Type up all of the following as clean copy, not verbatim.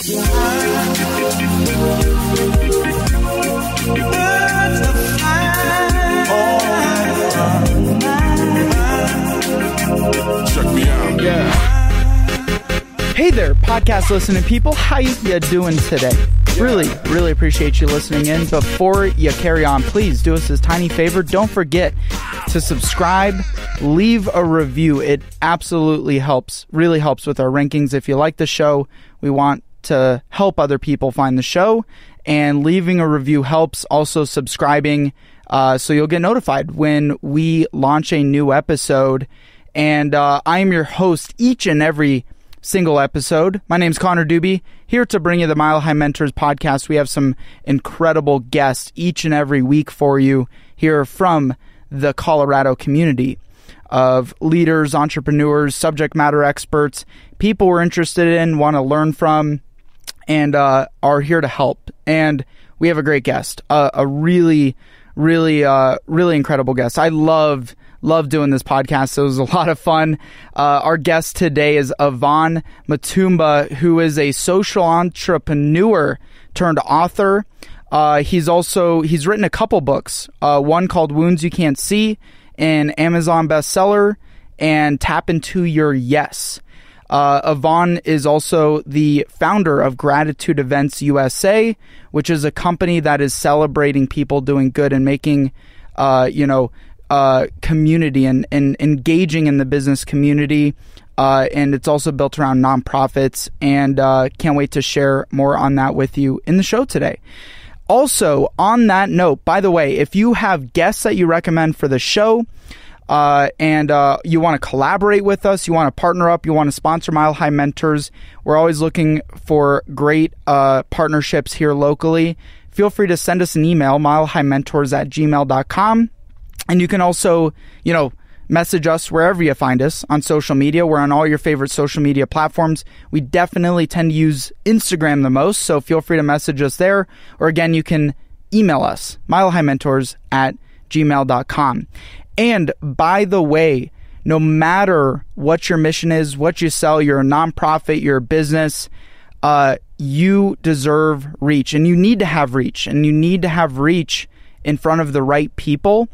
Check me out. Yeah. Hey there, podcast listening people. How you doing today? Really appreciate you listening in. Before you carry on, please do us this tiny favor. Don't forget to subscribe, leave a review. It absolutely helps, really helps with our rankings. If you like the show, we want to help other people find the show, and leaving a review helps. Also subscribing, so you'll get notified when we launch a new episode. And I'm your host each and every single episode. My name's Connor Doobie, here to bring you the Mile High Mentors podcast. We have some incredible guests each and every week for you here from the Colorado community of leaders, entrepreneurs, subject matter experts, people we're interested in, want to learn from, and are here to help. And we have a great guest, a really incredible guest. I love doing this podcast. It was a lot of fun. Our guest today is Ivan Matumba, who is a social entrepreneur turned author. He's written a couple books, one called Wounds You Can't See, an Amazon bestseller, and Tap Into Your Yes. Ivan is also the founder of Gratitude Events USA, which is a company that is celebrating people doing good and making, community and engaging in the business community. And it's also built around nonprofits, and can't wait to share more on that with you in the show today. Also, on that note, by the way, if you have guests that you recommend for the show, and you want to collaborate with us, you want to partner up, you want to sponsor Mile High Mentors, we're always looking for great partnerships here locally. Feel free to send us an email, milehighmentors@gmail.com. And you can also, message us wherever you find us on social media. We're on all your favorite social media platforms. We definitely tend to use Instagram the most, so feel free to message us there. Or again, you can email us, milehighmentors@gmail.com. And by the way, no matter what your mission is, what you sell, you're a nonprofit, you're a business, you deserve reach, and you need to have reach, in front of the right people.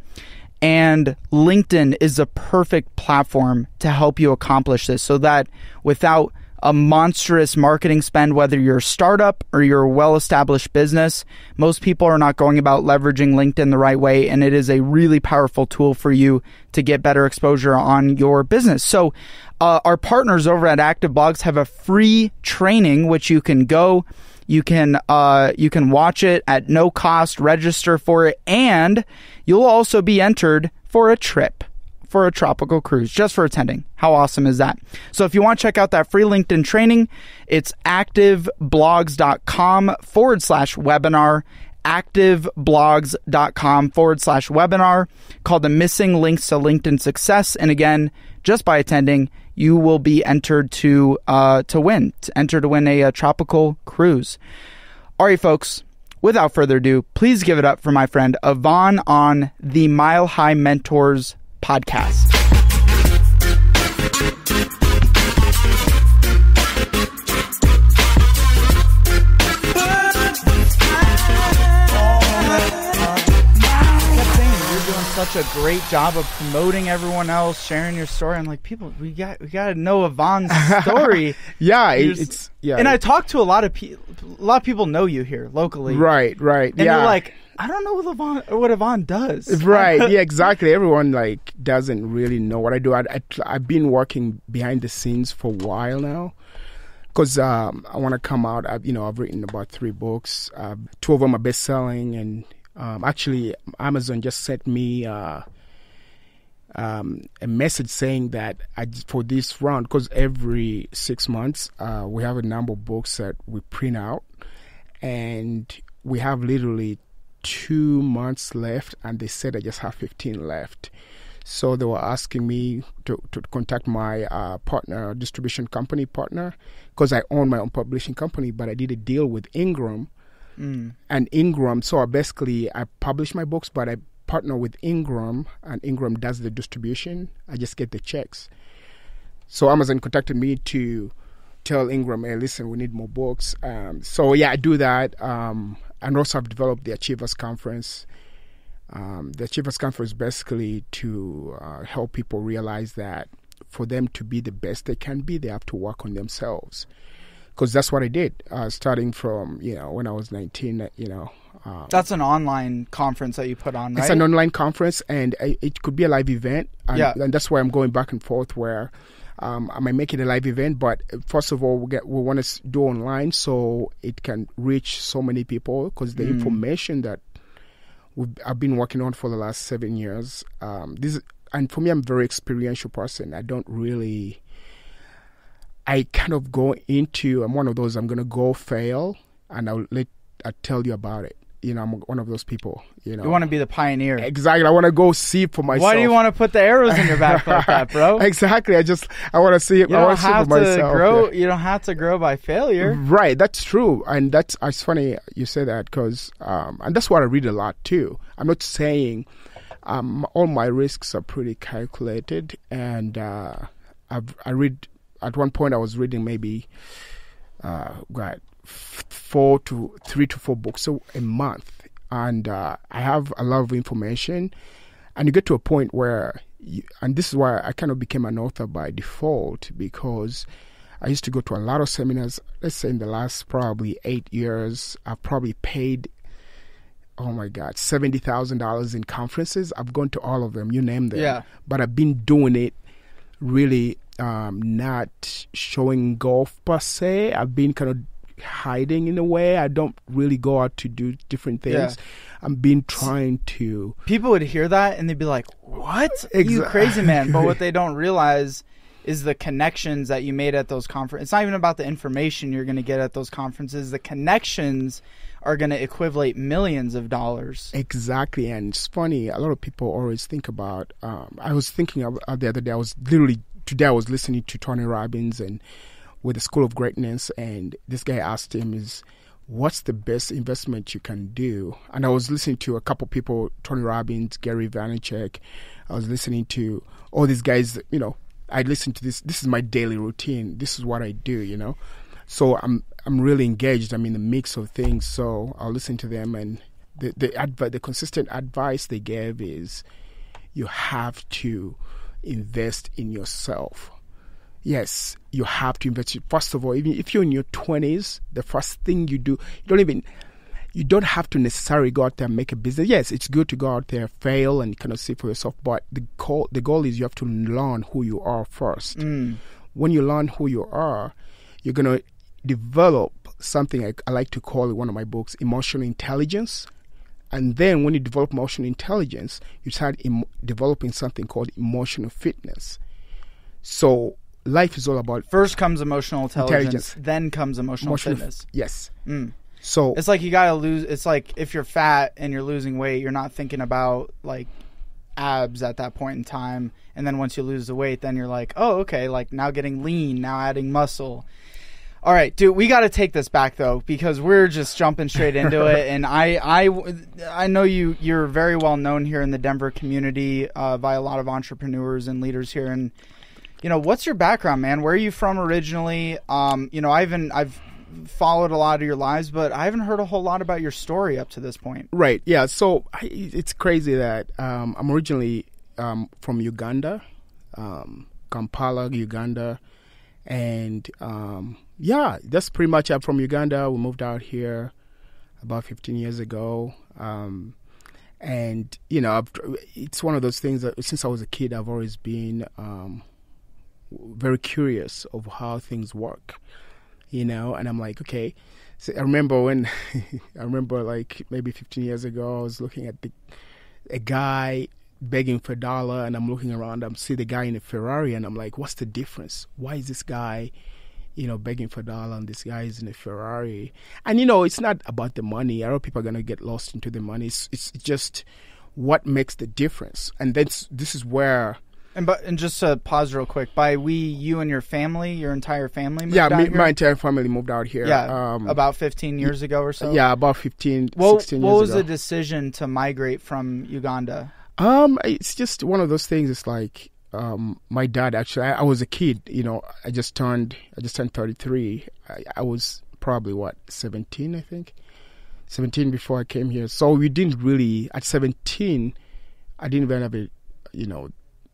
And LinkedIn is a perfect platform to help you accomplish this, so that without a monstrous marketing spend, whether you're a startup or you're a well-established business, most people are not going about leveraging LinkedIn the right way, and it is a really powerful tool for you to get better exposure on your business. So our partners over at Active Blogs have a free training, which you can go. You can watch it at no cost, register for it, and you'll also be entered for a trip, for a tropical cruise, just for attending. How awesome is that? So if you want to check out that free LinkedIn training, it's activeblogs.com/webinar, activeblogs.com/webinar, called the Missing Links to LinkedIn Success. And again, just by attending, you will be entered to win a tropical cruise. All right, folks, without further ado, please give it up for my friend Ivan on the Mile High Mentors podcast. Such a great job of promoting everyone else, sharing your story. I'm like, people, we got to know Ivan's story. Yeah, And I talked to a lot of people. A lot of people know you here locally, right. And they're like, I don't know what Ivan does. Right. Yeah, exactly. Everyone doesn't really know what I do. I've been working behind the scenes for a while now, because I want to come out. I've written about 3 books. 2 of them are best-selling, and actually, Amazon just sent me a message saying that for this round, because every 6 months we have a number of books that we print out, and we have literally 2 months left, and they said I just have 15 left. So they were asking me to contact my distribution company partner, because I own my own publishing company, but I did a deal with Ingram. And Ingram, so basically I publish my books, but I partner with Ingram, and Ingram does the distribution. I just get the checks. So Amazon contacted me to tell Ingram, hey, listen, we need more books. So yeah, I do that. And also I've developed the Achievers Conference. The Achievers Conference basically to help people realize that for them to be the best they can be, they have to work on themselves. Because that's what I did, starting from, when I was 19, That's an online conference that you put on, right? It's an online conference, and it could be a live event. And that's why I'm going back and forth where I might make it a live event. But first of all, we want to do online so it can reach so many people, because the information that I've been working on for the last 7 years, and for me, I'm a very experiential person. I kind of go into, I'm one of those, I'm going to go fail, and I'll tell you about it. I'm one of those people, You want to be the pioneer. Exactly. I want to go see for myself. Why do you want to put the arrows in your back like that, bro? Exactly. I want to see it. I want to see for myself. Grow. You don't have to grow by failure. Right. That's true. And it's funny you say that, because, and that's what I read a lot too. I'm not saying all my risks are pretty calculated. And I read, at one point I was reading maybe, 3 to 4 books a month. And I have a lot of information, and you get to a point where, and this is why I kind of became an author by default, because I used to go to a lot of seminars. Let's say in the last probably 8 years, I've probably paid, $70,000 in conferences. I've gone to all of them, you name them. Yeah. But I've been doing it really not showing golf per se. I've been kind of hiding in a way. I don't really go out to do different things. Yeah. I'm been trying to. People would hear that and they'd be like, "What? You crazy man!" But what they don't realize is the connections that you made at those conferences. It's not even about the information you're going to get at those conferences. The connections are going to equivalent millions of dollars. Exactly, and it's funny. A lot of people always think about. I was thinking of the other day. Today I was listening to Tony Robbins and with the School of Greatness, and this guy asked him, what's the best investment you can do? And I was listening to a couple people, Tony Robbins, Gary Vaynerchuk. I was listening to all these guys, I listen to this. This is my daily routine. This is what I do, So I'm really engaged. I'm in the mix of things. So I'll listen to them, and the consistent advice they gave is you have to invest in yourself. Yes, you have to invest. First of all, even if you're in your 20s, the first thing you do, you don't have to necessarily go out there and make a business. Yes, it's good to go out there, fail, and kind of see for yourself. But the goal is you have to learn who you are first. When you learn who you are, you're going to develop something I like to call in one of my books, emotional intelligence. And then when you develop emotional intelligence, you start developing something called emotional fitness. So life is all about... First comes emotional intelligence. Then comes emotional fitness. Yes. So it's like you got to lose... It's like if you're fat and you're losing weight, you're not thinking about like abs at that point in time. And then once you lose the weight, then you're like, oh, okay, like now getting lean, now adding muscle. All right, dude, we got to take this back, though, because we're just jumping straight into it. And I know you're very well known here in the Denver community by a lot of entrepreneurs and leaders here. And, what's your background, man? Where are you from originally? I've followed a lot of your lives, but I haven't heard a whole lot about your story up to this point. Right, yeah. So it's crazy that I'm originally from Uganda, Kampala, Uganda. And that's pretty much. I'm from Uganda. We moved out here about 15 years ago. And it's one of those things that since I was a kid, I've always been very curious of how things work, and I'm like, okay. So I remember like maybe 15 years ago, I was looking at a guy begging for $1, and I'm looking around, I see the guy in a Ferrari, and I'm like, what's the difference? Why is this guy, begging for $1 and this guy is in a Ferrari? And, it's not about the money. I know people are going to get lost into the money. It's just what makes the difference. And this is where... And just to pause real quick, by we, you and your family, your entire family moved out here? My entire family moved out here. Yeah, about 15 years ago or so? Yeah, about 16 years ago. What was the decision to migrate from Uganda? It's just one of those things. It's like my dad actually, I was a kid, I just turned 33. I was probably 17, I think. 17 before I came here. So we didn't really, at 17, I didn't even have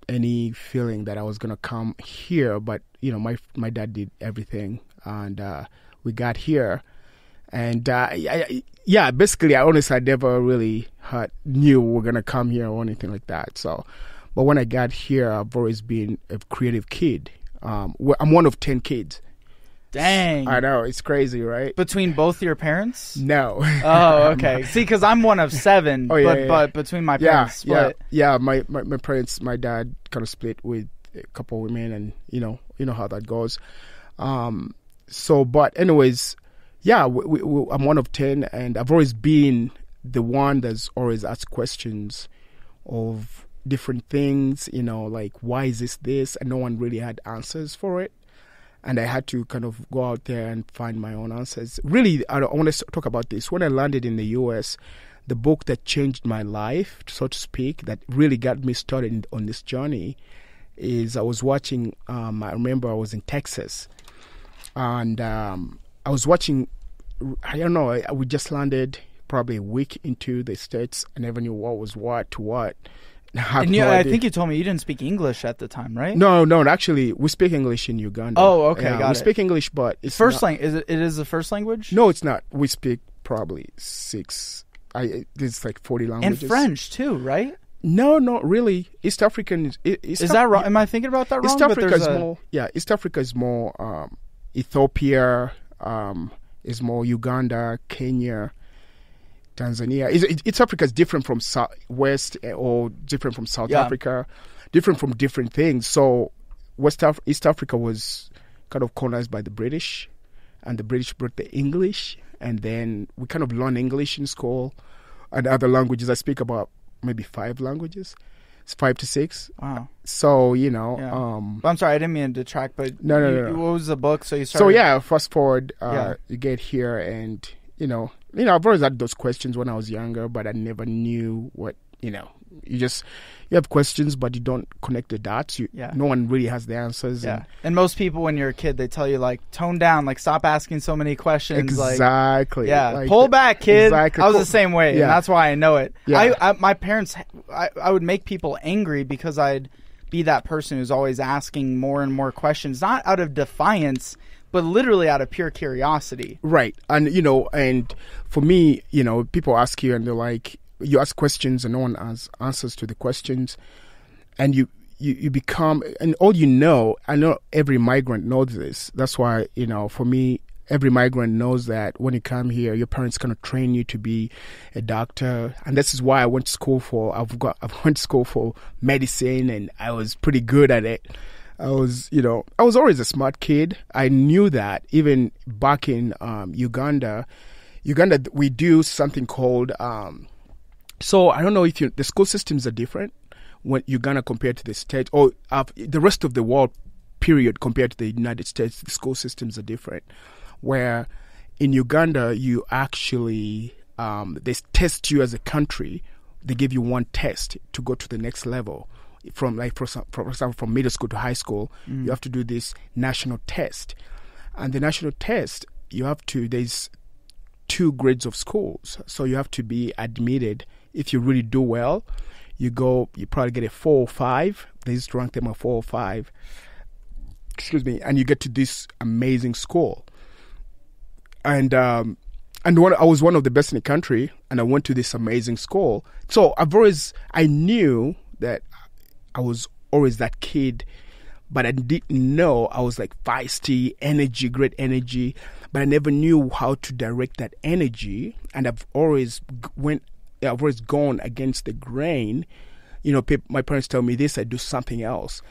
any feeling that I was going to come here. But, my dad did everything, and we got here. And basically, I never really knew we were going to come here or anything like that. So, but when I got here, I've always been a creative kid. I'm one of 10 kids. Dang. I know, it's crazy, right? Between both your parents? No. Oh, okay. See, because I'm one of 7, but between my parents split. Yeah, my parents, my dad kind of split with a couple of women, and you know how that goes. But anyways, I'm one of 10, and I've always been the one that's always asked questions of different things, like why is this, and no one really had answers for it. And I had to kind of go out there and find my own answers. Really, I want to talk about this. When I landed in the U.S., the book that changed my life, so to speak, that really got me started on this journey is I was watching, I remember I was in Texas, and I was watching, I don't know, we just landed probably a week into the States. I never knew what was what to what. I think you told me you didn't speak English at the time, right? No. Actually, we speak English in Uganda. Oh, okay, got it. We speak English, but it's first language. It is the first language? No, it's not. We speak probably 6. It's like 40 languages. And French too, right? No, not really. East African is that wrong? Am I thinking about that wrong? East Africa is more. Yeah, East Africa is more. Ethiopia is more. Uganda, Kenya, Tanzania. East Africa is different from West or different from South Africa, different from different things. So East Africa was kind of colonized by the British, and the British brought the English, and then we kind of learn English in school and other languages. I speak about maybe 5 languages. It's 5 to 6. Wow. So, I'm sorry, I didn't mean to detract, but no. What was the book? So you started... fast forward, you get here, and, I've always had those questions when I was younger, but I never knew what, you have questions, but you don't connect the dots. No one really has the answers. Yeah. And most people, when you're a kid, they tell you, tone down, stop asking so many questions. Exactly. Pull back, kid. Exactly. I was the same way, and that's why I know it. Yeah. My parents, I would make people angry because I'd be that person who's always asking more and more questions, not out of defiance, but literally out of pure curiosity. Right. And, and for me, people ask you and they're like, you ask questions and no one has answers to the questions, and you become, and all I know every migrant knows this. That's why, for me, every migrant knows that when you come here, your parents kind of train you to be a doctor. And this is why I went to school for medicine, and I was pretty good at it. I was always a smart kid. I knew that even back in Uganda, we do something called, so I don't know if the school systems are different when Uganda compared to the States, or the rest of the world, period, compared to the United States. The school systems are different. Where in Uganda, you actually, they test you as a country. They give you one test to go to the next level. From for example, from middle school to high school, you have to do this national test. And the national test, there's 2 grades of schools. So you have to be admitted. If you really do well, you probably get a 4 or 5. They used to rank them a 4 or 5. And you get to this amazing school. And I was one of the best in the country, and I went to this amazing school. So I knew that I was always that kid, but I didn't know I was feisty, energy, great energy, but I never knew how to direct that energy. And I've always gone against the grain. My parents tell me this, I do something else.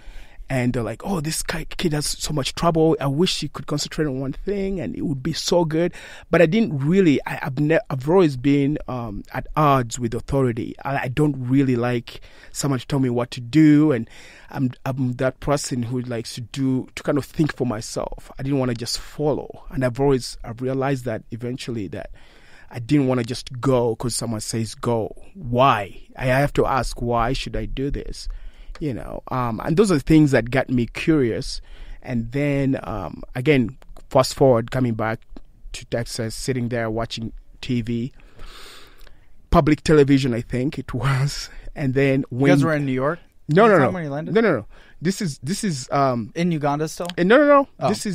And they're like, oh, this kid has so much trouble. I wish he could concentrate on one thing and it would be so good. But I didn't really, I've always been at odds with authority. I don't really like someone to tell me what to do. And I'm that person who likes to kind of think for myself. I didn't want to just follow. And I've realized that eventually that I didn't want to just go because someone says go. Why? I have to ask, why should I do this? And those are the things that got me curious. And then, again, fast forward, coming back to Texas, sitting there watching TV, public television, I think it was. And then when you guys were in New York? No. When you landed? No. This is in Uganda still? No. Oh. This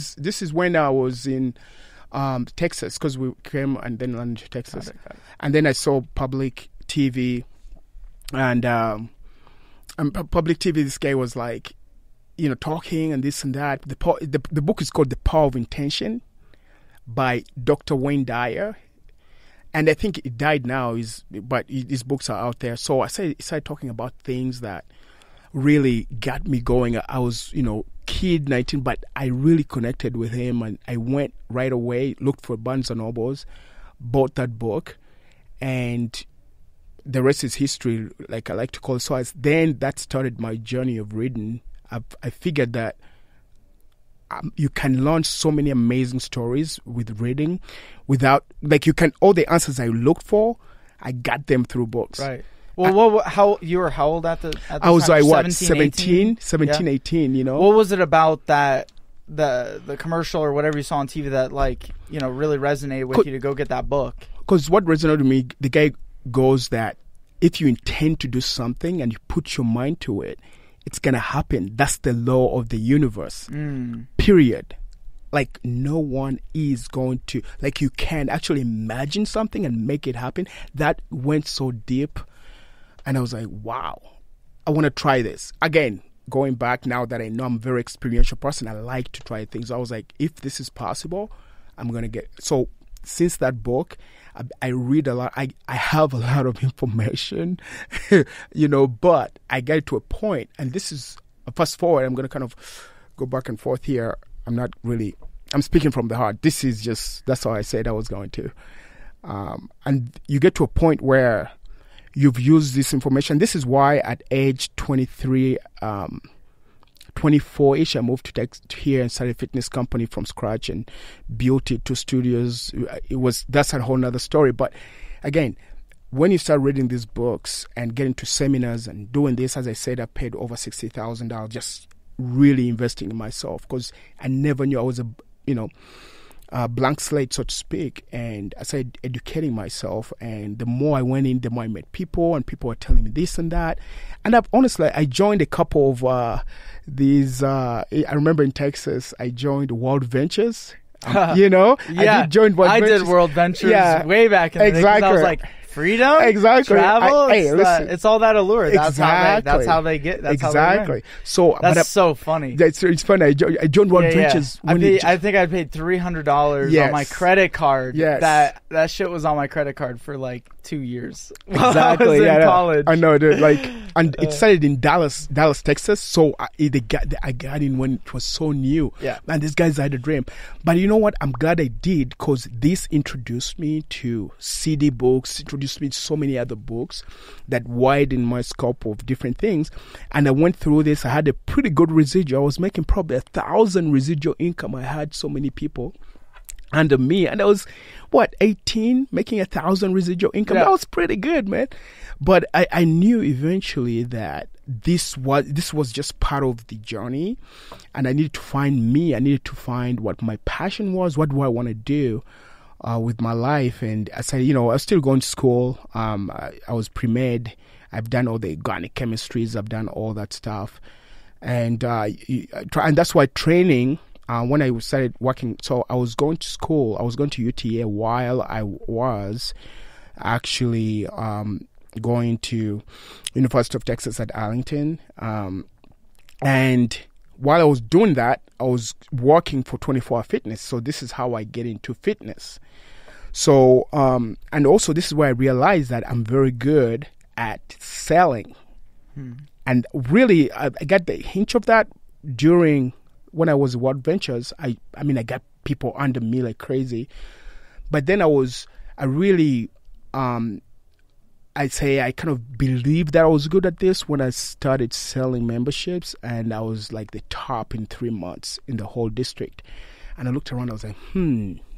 is when I was in Texas, because we came and then landed to Texas. Got it. And then I saw public TV, and public TV. This guy was like, talking and this and that. The book is called The Power of Intention by Dr. Wayne Dyer. And I think it died now, but his books are out there. So I started talking about things that really got me going. I was, kid 19, but I really connected with him, and I went right away, looked for Barnes & Nobles, bought that book, and the rest is history, like I like to call it. So then that started my journey of reading. I figured that you can launch so many amazing stories with reading without, all the answers I looked for, I got them through books. Right. Well, how old at the time? I was like 17, 18, What was it about that, the commercial or whatever you saw on TV that really resonated with you to go get that book? Because what resonated with me, the guy goes that if you intend to do something and you put your mind to it, it's going to happen. That's the law of the universe. Period. No one is going to, you can actually imagine something and make it happen. That went so deep. And I was like, wow, I want to try this. Again, going back now that I know I'm a very experiential person, I like to try things. I was like, if this is possible, I'm going to get. So since that book, I read a lot. I have a lot of information, but I get to a point, and this is, fast forward, I'm going to kind of go back and forth here. I'm speaking from the heart. This is just, that's how I said I was going to. And you get to a point where you've used this information. This is why at age 23, 24-ish, I moved to here and started a fitness company from scratch and built it to studios. That's a whole nother story. But again, when you start reading these books and getting to seminars and doing this, as I said, I paid over $60,000 just really investing in myself, because I never knew I was a blank slate, so to speak. And I started educating myself, and the more I went in, the more I met people, and people were telling me this and that. And I joined a couple of these. I remember in Texas, I joined World Ventures. I did join World Ventures. I did World Ventures way back in the day. I was like, freedom, travel. It's all that allure. That's how they get. That's exactly. How they that's so funny. It's funny. I joined World Ventures. I think I paid $300 on my credit card. Yes. That shit was on my credit card for 2 years. Exactly. I was in college. I know, dude. And it started in Dallas, Texas. So I got in when it was so new. Yeah. Man, these guys had a dream. But you know what? I'm glad I did, because this introduced me to CD books, introduced me to so many other books that widened my scope of different things. And I went through this. I had a pretty good residual. I was making probably 1,000 residual income. I had so many people under me, and I was 18, making 1,000 residual income. That was pretty good, man. But I knew eventually that this was just part of the journey, and I needed to find me. I needed to find what my passion was. What do I want to do with my life? And I said, I was still going to school. I was pre-med. I've done all the organic chemistries. I've done all that stuff, and that's why training. When I started working, so I was going to school. I was going to UTA while I was actually going to University of Texas at Arlington. And while I was doing that, I was working for 24 Hour Fitness. So this is how I get into fitness. So, and also this is where I realized that I'm very good at selling. And really, I got the hint of that when I was at World Ventures. I got people under me like crazy. But then I'd say I kind of believed that I was good at this when I started selling memberships, and I was like the top in 3 months in the whole district. And I looked around, I was like,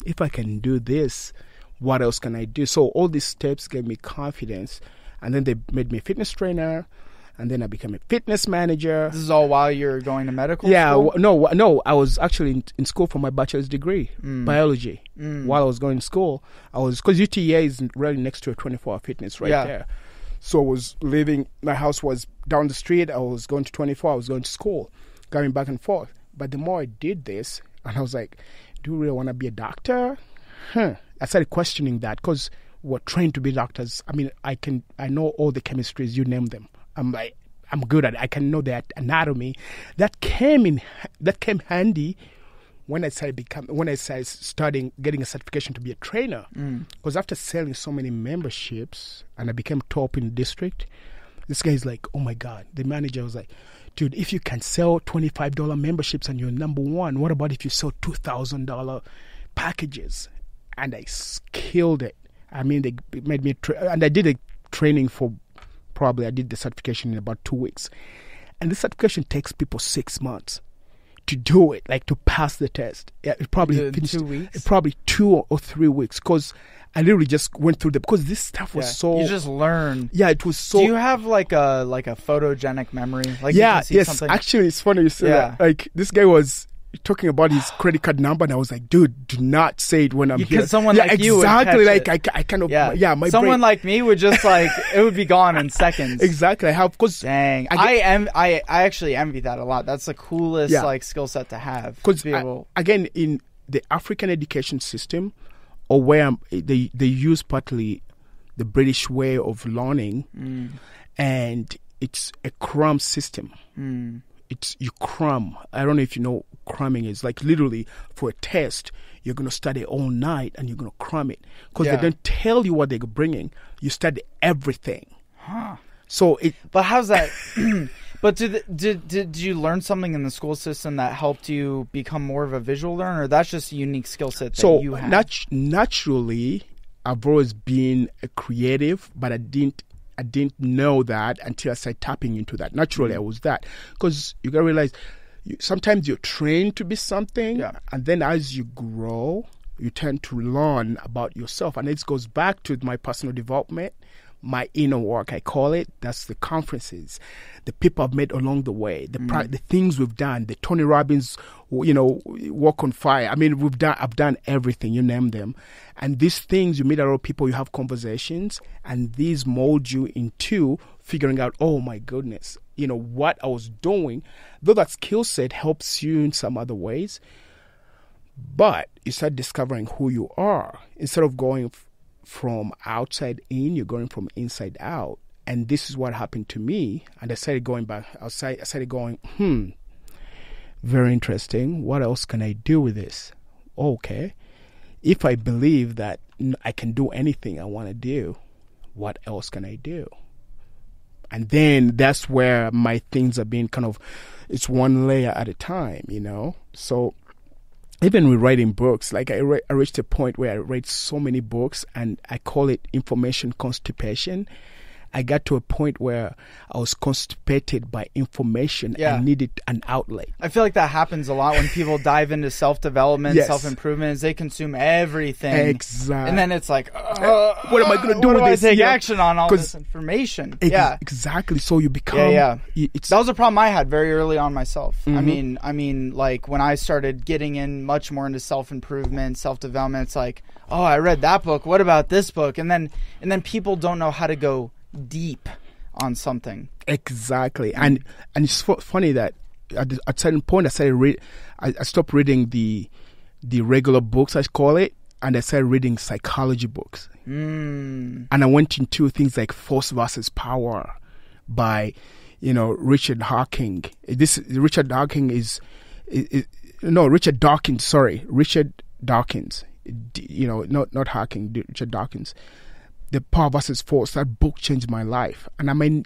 if I can do this, what else can I do? So all these steps gave me confidence, and then they made me a fitness trainer. and then I became a fitness manager. This is all while you're going to medical Yeah, school? no. I was actually in school for my bachelor's degree, biology. While I was going to school, because UTEA is really next to a 24-hour fitness there. So I was living. My house was down the street. I was going to 24. I was going to school, going back and forth. But the more I did this, and I was like, do you really want to be a doctor? I started questioning that because we're trained to be doctors. I mean, I know all the chemistries, you name them. I'm good at it. I can know that anatomy. That came handy when I started studying, getting a certification to be a trainer. Because after selling so many memberships, and I became top in the district, this guy's like, oh my God. The manager was like, dude, if you can sell $25 memberships and you're number one, what about if you sell $2,000 packages? And I killed it. I mean, they made me, and I did a training for I did the certification in about 2 weeks. And the certification takes people 6 months to do it, like to pass the test. Yeah, it probably finished 2 weeks? Probably 2 or 3 weeks, because I literally just went through because this stuff was so. You just learn. Yeah, it was so. Do you have like a photogenic memory? Like yeah, you can see yes. something? Actually, it's funny you say that. Like this guy was talking about his credit card number, and I was like, dude, do not say it when I'm here. Because someone like you would exactly. catch Like it. I kind of my someone brain. like me would just like it would be gone in seconds. Exactly. I have because Dang, I actually envy that a lot. That's the coolest like skill set to have. Because again, in the African education system, or where they use partly the British way of learning, and it's a crumb system. It's you crumb. I don't know if you know crumbing is. Like literally for a test, you're going to study all night and you're going to crumb it because they don't tell you what they're bringing. You study everything. So But how's that? But did you learn something in the school system that helped you become more of a visual learner? Or that's just a unique skill set that you have? Naturally, I've always been a creative, but I didn't know that until I started tapping into that. Naturally, I was that. Because you got to realize, sometimes you're trained to be something, and then as you grow, you tend to learn about yourself. And it goes back to my personal development, my inner work, I call it. That's the conferences, the people I've met along the way, the things we've done, the Tony Robbins, Walk on Fire. I mean, I've done everything, you name them. And these things, you meet a lot of people, you have conversations, and these mold you into figuring out, oh my goodness, what I was doing, though that skill set helps you in some other ways, but you start discovering who you are. Instead of going from outside in, you're going from inside out. And this is what happened to me. And I started going back outside. I started going, very interesting. What else can I do with this? Okay. If I believe that I can do anything I want to do, what else can I do? And then that's where my things are being it's one layer at a time, So even with writing books, like I reached a point where I read so many books, and I call it information constipation. I got to a point where I was constipated by information and needed an outlet. I feel like that happens a lot when people dive into self-development, self-improvement, is they consume everything. Exactly. And then it's like, what am I going to do with this? What do I take action on all this information? Exactly. So you become... That was a problem I had very early on myself. I mean, like when I started getting in much more into self-improvement, self-development, it's like, oh, I read that book. What about this book? And then people don't know how to go deep on something. Exactly. And it's funny that at a certain point I stopped reading the regular books, I call it, and I started reading psychology books. And I went into things like Force versus Power by Richard Dawkins. Richard Dawkins. Not Hawking, Richard Dawkins. The Power versus Force, that book changed my life. And I'm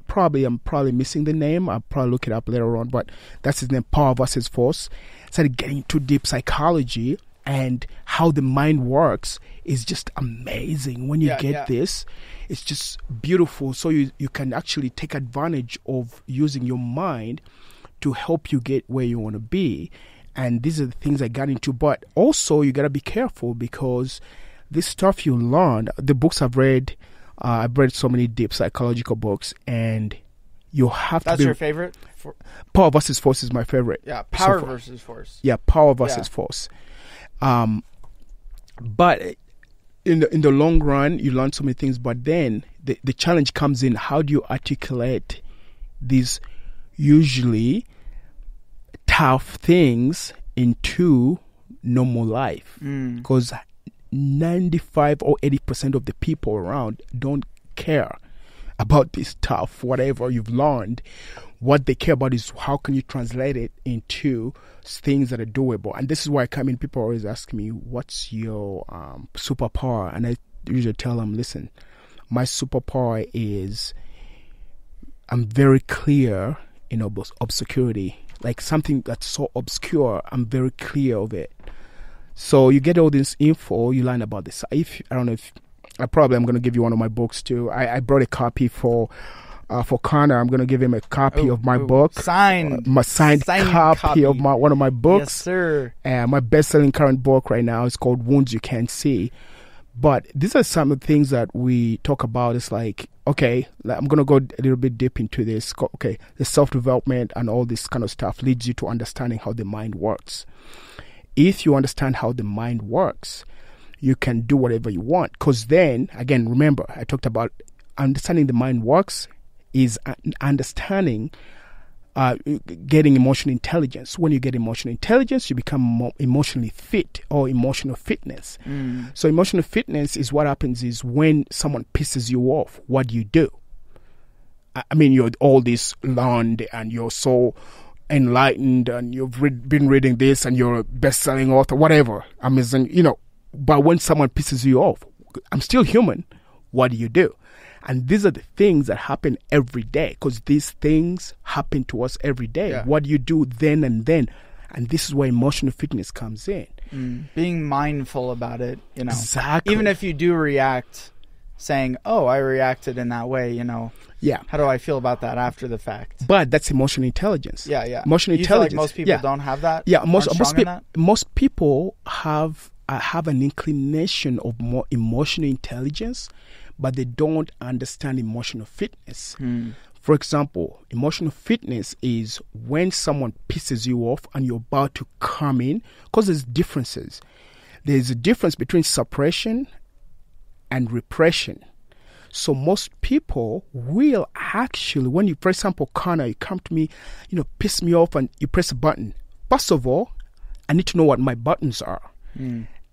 probably missing the name. I'll probably look it up later on, but that's his name, Power versus Force. Started getting into deep psychology, and how the mind works is just amazing. When you get this, it's just beautiful. So you can actually take advantage of using your mind to help you get where you want to be. And these are the things I got into. But also you got to be careful, because this stuff you learn, the books I've read so many deep psychological books, and You have That's to be. your favorite? Power versus Force is my favorite. Yeah, Power So far. versus Force. Yeah, Power versus Force. But in the long run, you learn so many things. But then the challenge comes in: how do you articulate these usually tough things into normal life? Because 95 or 80% of the people around don't care about this stuff. Whatever you've learned, what they care about is how can you translate it into things that are doable. And this is why I come in. People always ask me, what's your superpower? And I usually tell them, listen, my superpower is I'm very clear in obscurity. Like something that's so obscure, I'm very clear of it. So you get all this info, you learn about this. I don't know if I'm going to give you one of my books too. I brought a copy for Connor. I'm going to give him a copy of my book. Signed. My signed copy of one of my books. Yes, sir. My best-selling current book right now is called Wounds You Can't See. But these are some of the things that we talk about. It's like, okay, I'm going to go a little bit deep into this. Okay, the self-development and all this kind of stuff leads you to understanding how the mind works. If you understand how the mind works, you can do whatever you want. Because then, again, remember, I talked about understanding the mind works is understanding, getting emotional intelligence. When you get emotional intelligence, you become more emotionally fit, or emotional fitness. So emotional fitness is what happens is when someone pisses you off, what do you do? I mean, you're all this learned and you're so enlightened and you've been reading this and you're a best-selling author, whatever. But when someone pisses you off, I'm still human. What do you do? And these are the things that happen every day, because these things happen to us every day. Yeah. What do you do then and then? And this is where emotional fitness comes in. Being mindful about it, Exactly. Even if you do react, saying, oh, I reacted in that way, Yeah. how do I feel about that after the fact? But that's emotional intelligence. Yeah. Emotional you feel like intelligence. most people don't have that? Yeah, Aren't strong in that? most people have an inclination of more emotional intelligence, but they don't understand emotional fitness. For example, emotional fitness is when someone pisses you off and you're about to come in, because there's differences. There's a difference between suppression and repression. So most people will actually, when you, for example, Connor, you come to me, piss me off and you press a button. First of all, I need to know what my buttons are.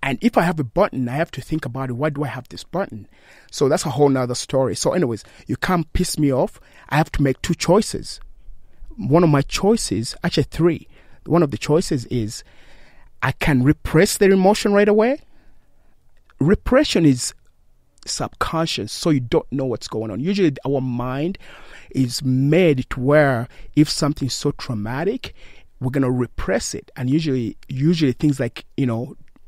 And if I have a button, I have to think about it. Why do I have this button? So that's a whole nother story. So anyways, you can't piss me off. I have to make two choices. One of my choices, actually three. One of the choices is I can repress their emotion right away. Repression is subconscious, so you don't know what's going on. Usually our mind is made to where if something's so traumatic, we're going to repress it. And usually things like,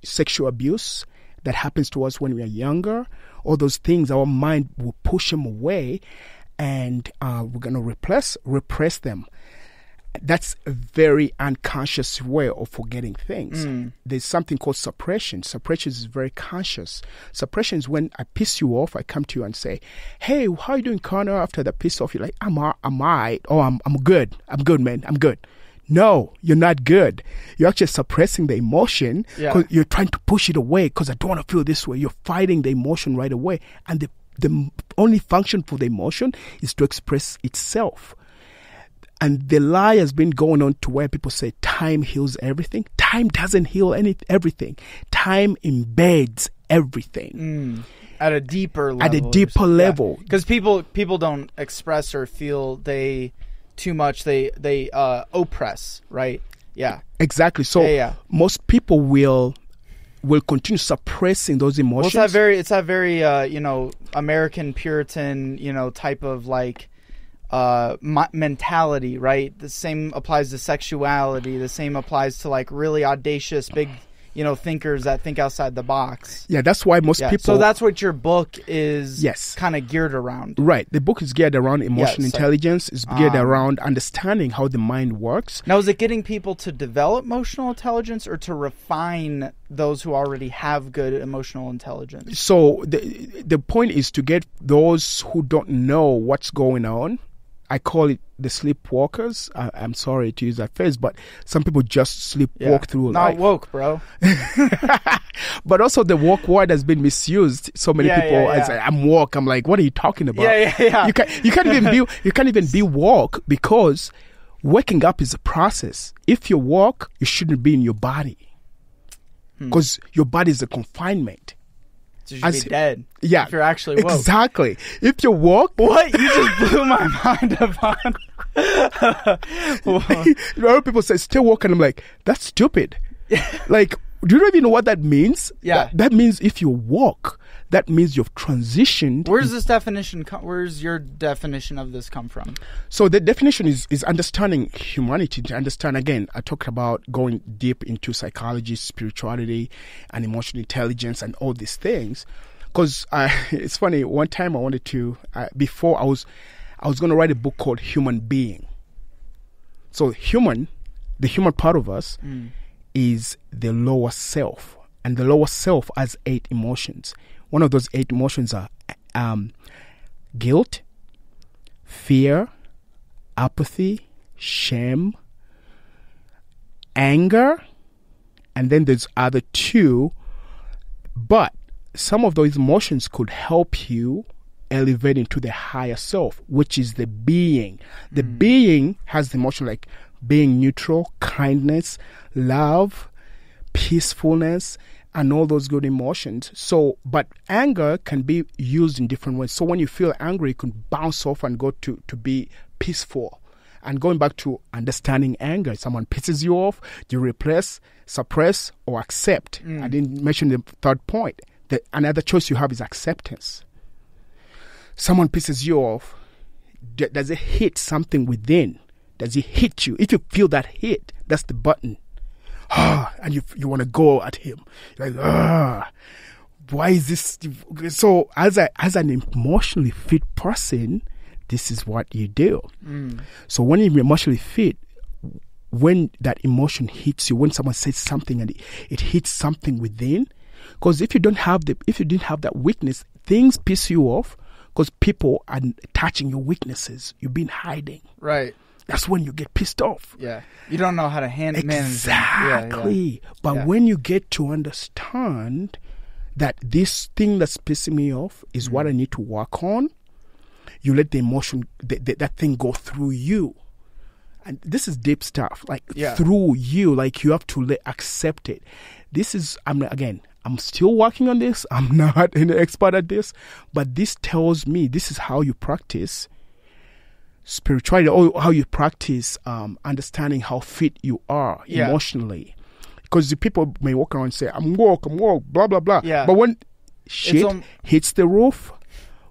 sexual abuse that happens to us when we are younger, all those things, our mind will push them away, and we're going to repress them. That's a very unconscious way of forgetting things. There's something called suppression. Suppression is very conscious. Suppression is when I piss you off, I come to you and say, hey, how are you doing, Connor? After the piss off, you're like, I'm all right. Oh, I'm good. I'm good, man. I'm good. No, you're not good. You're actually suppressing the emotion because you're trying to push it away because I don't want to feel this way. You're fighting the emotion right away. And the only function for the emotion is to express itself. And the lie has been going on to where people say time heals everything. Time doesn't heal everything. Time embeds everything. At a deeper level. At a deeper level. Because people don't express or feel too much. They oppress, right? Yeah. Exactly. So most people will continue suppressing those emotions. Well, it's that very American Puritan, type of like mentality, right? The same applies to sexuality. The same applies to like really audacious, big, thinkers that think outside the box. Yeah, that's why most people. So that's what your book is. Yes. Kind of geared around. Right. The book is geared around emotional intelligence. It's geared around understanding how the mind works. Now, is it getting people to develop emotional intelligence or to refine those who already have good emotional intelligence? So the point is to get those who don't know what's going on I call it the sleepwalkers. I'm sorry to use that phrase, but some people just sleepwalk through Not life. woke, bro. But also the woke word has been misused. So many people, I say, I'm woke. I'm like, what are you talking about? Yeah. You can't even be woke, because waking up is a process. If you're woke, you shouldn't be in your body, because your body is a confinement. So you should be dead. Yeah, if you're actually woke. Exactly. If you're woke, what? You just blew my mind upon. A lot of people say stay woke, and I'm like, that's stupid. Like, do you even know what that means? Yeah. That means if you woke, that means you've transitioned. Where's this definition? Where's your definition of this come from? So the definition is understanding humanity. To understand, again, I talked about going deep into psychology, spirituality, and emotional intelligence, and all these things. Because it's funny. One time I wanted to before I was going to write a book called Human Being. So the human part of us is the lower self, and the lower self has 8 emotions. One of those 8 emotions are guilt, fear, apathy, shame, anger, and then there's other 2. But some of those emotions could help you elevate into the higher self, which is the being. The being has the emotion like being neutral, kindness, love, peacefulness, and all those good emotions. So, but anger can be used in different ways. So when you feel angry, you can bounce off and go to be peaceful. And going back to understanding anger, someone pisses you off, do you repress, suppress, or accept? I didn't mention the third point. Another choice you have is acceptance. Someone pisses you off, does it hit something within? Does it hit you? If you feel that hit, that's the button. And you want to go at him. You're like, why is this? So as an emotionally fit person, this is what you do. So when you're emotionally fit, when that emotion hits you, when someone says something and it hits something within, because if you didn't have that weakness, things piss you off because people are touching your weaknesses. You've been hiding. Right. That's when you get pissed off. Yeah. You don't know how to manage it. Exactly. But when you get to understand that this thing that's pissing me off is what I need to work on, you let the emotion, that thing go through you. And this is deep stuff. Like through you, like you have to accept it. This is, I'm still working on this. I'm not an expert at this. But this tells me this is how you practice spirituality, or how you practice understanding how fit you are emotionally. Because the people may walk around and say, I'm woke, blah, blah, blah. Yeah. But when shit hits the roof,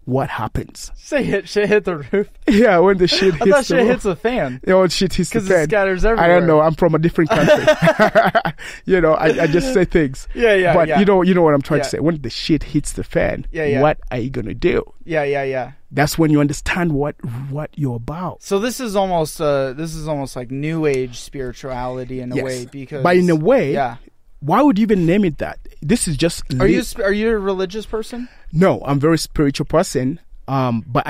what happens? Shit hit the roof. Yeah, when the shit hits the roof. I thought shit hits the fan. Yeah, when shit hits the fan. Because it scatters everywhere. I don't know. I'm from a different country. I just say things. But you know what I'm trying to say. When the shit hits the fan, what are you going to do? Yeah. That's when you understand what you're about. So this is almost like new age spirituality in a way, because but in a way, why would you even name it that? This is just Are you a religious person? No, I'm a very spiritual person. But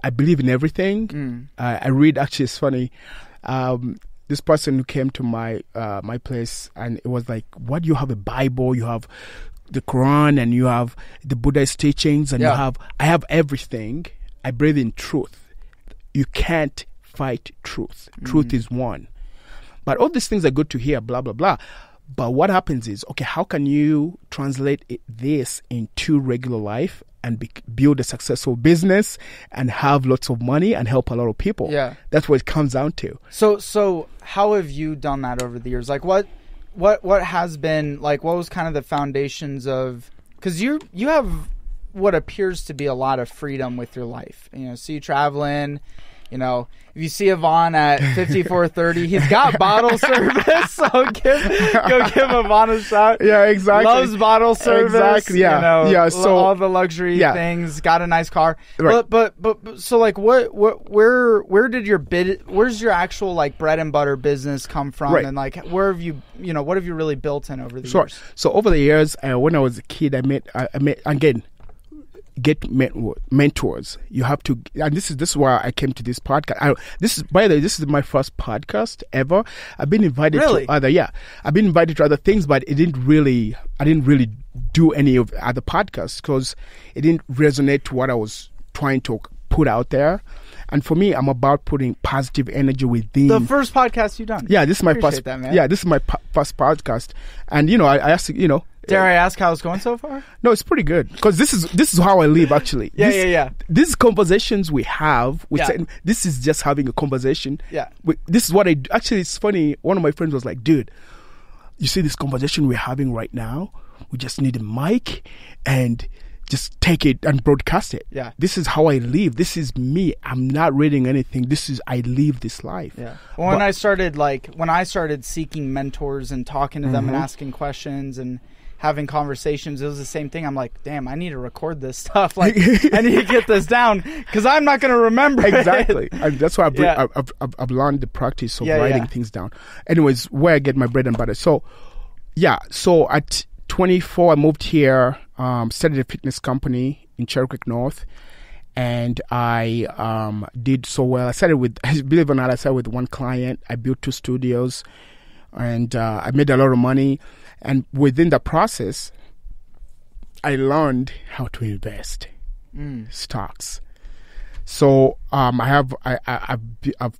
I believe in everything. I read, actually it's funny. This person who came to my place, and it was like, what, you have a Bible, you have the Quran, and you have the Buddhist teachings, and I have everything. I breathe in truth. You can't fight truth. Truth is one. But all these things are good to hear, blah, blah, blah. But what happens is, okay, how can you translate this into regular life and build a successful business and have lots of money and help a lot of people? Yeah. That's what it comes down to. So how have you done that over the years? Like what has been, like, what was kind of the foundations of, because you have what appears to be a lot of freedom with your life. See you traveling. If you see Yvonne at 5430, he's got bottle service, so go give Yvonne a shot. Yeah, exactly. Loves bottle service. Exactly. Yeah. So all the luxury things. Got a nice car. Right. But so like where's your actual like bread and butter business come from? Right. And like where have you what have you really built in over the years? So over the years, when I was a kid, I met again. get mentors. You have to, and this is why I came to this podcast. By the way, this is my first podcast ever. I've been invited to I've been invited to other things, but I didn't really do any of the other podcasts because it didn't resonate to what I was trying to put out there. And for me, I'm about putting positive energy within. The first podcast you've done. Yeah, this is my first. This is my first podcast, and I asked Dare I ask how it's going so far? No, it's pretty good because this is how I live actually. These conversations we have, this is just having a conversation. Yeah. This is what I do. Actually, it's funny. One of my friends was like, "Dude, you see this conversation we're having right now? We just need a mic and just take it and broadcast it. Yeah. This is how I live. This is me. I'm not reading anything. I live this life." Yeah. Well, when I started seeking mentors and talking to them and asking questions and having conversations, it was the same thing. I'm like, damn, I need to record this stuff. Like, I need to get this down because I'm not going to remember exactly. it. And that's why I've learned the practice of writing things down. Anyways, where I get my bread and butter. So at 24, I moved here, started a fitness company in Cherry Creek North, and I did so well. I started with, believe it or not, with one client. I built 2 studios, and I made a lot of money. And within the process, I learned how to invest stocks. So I've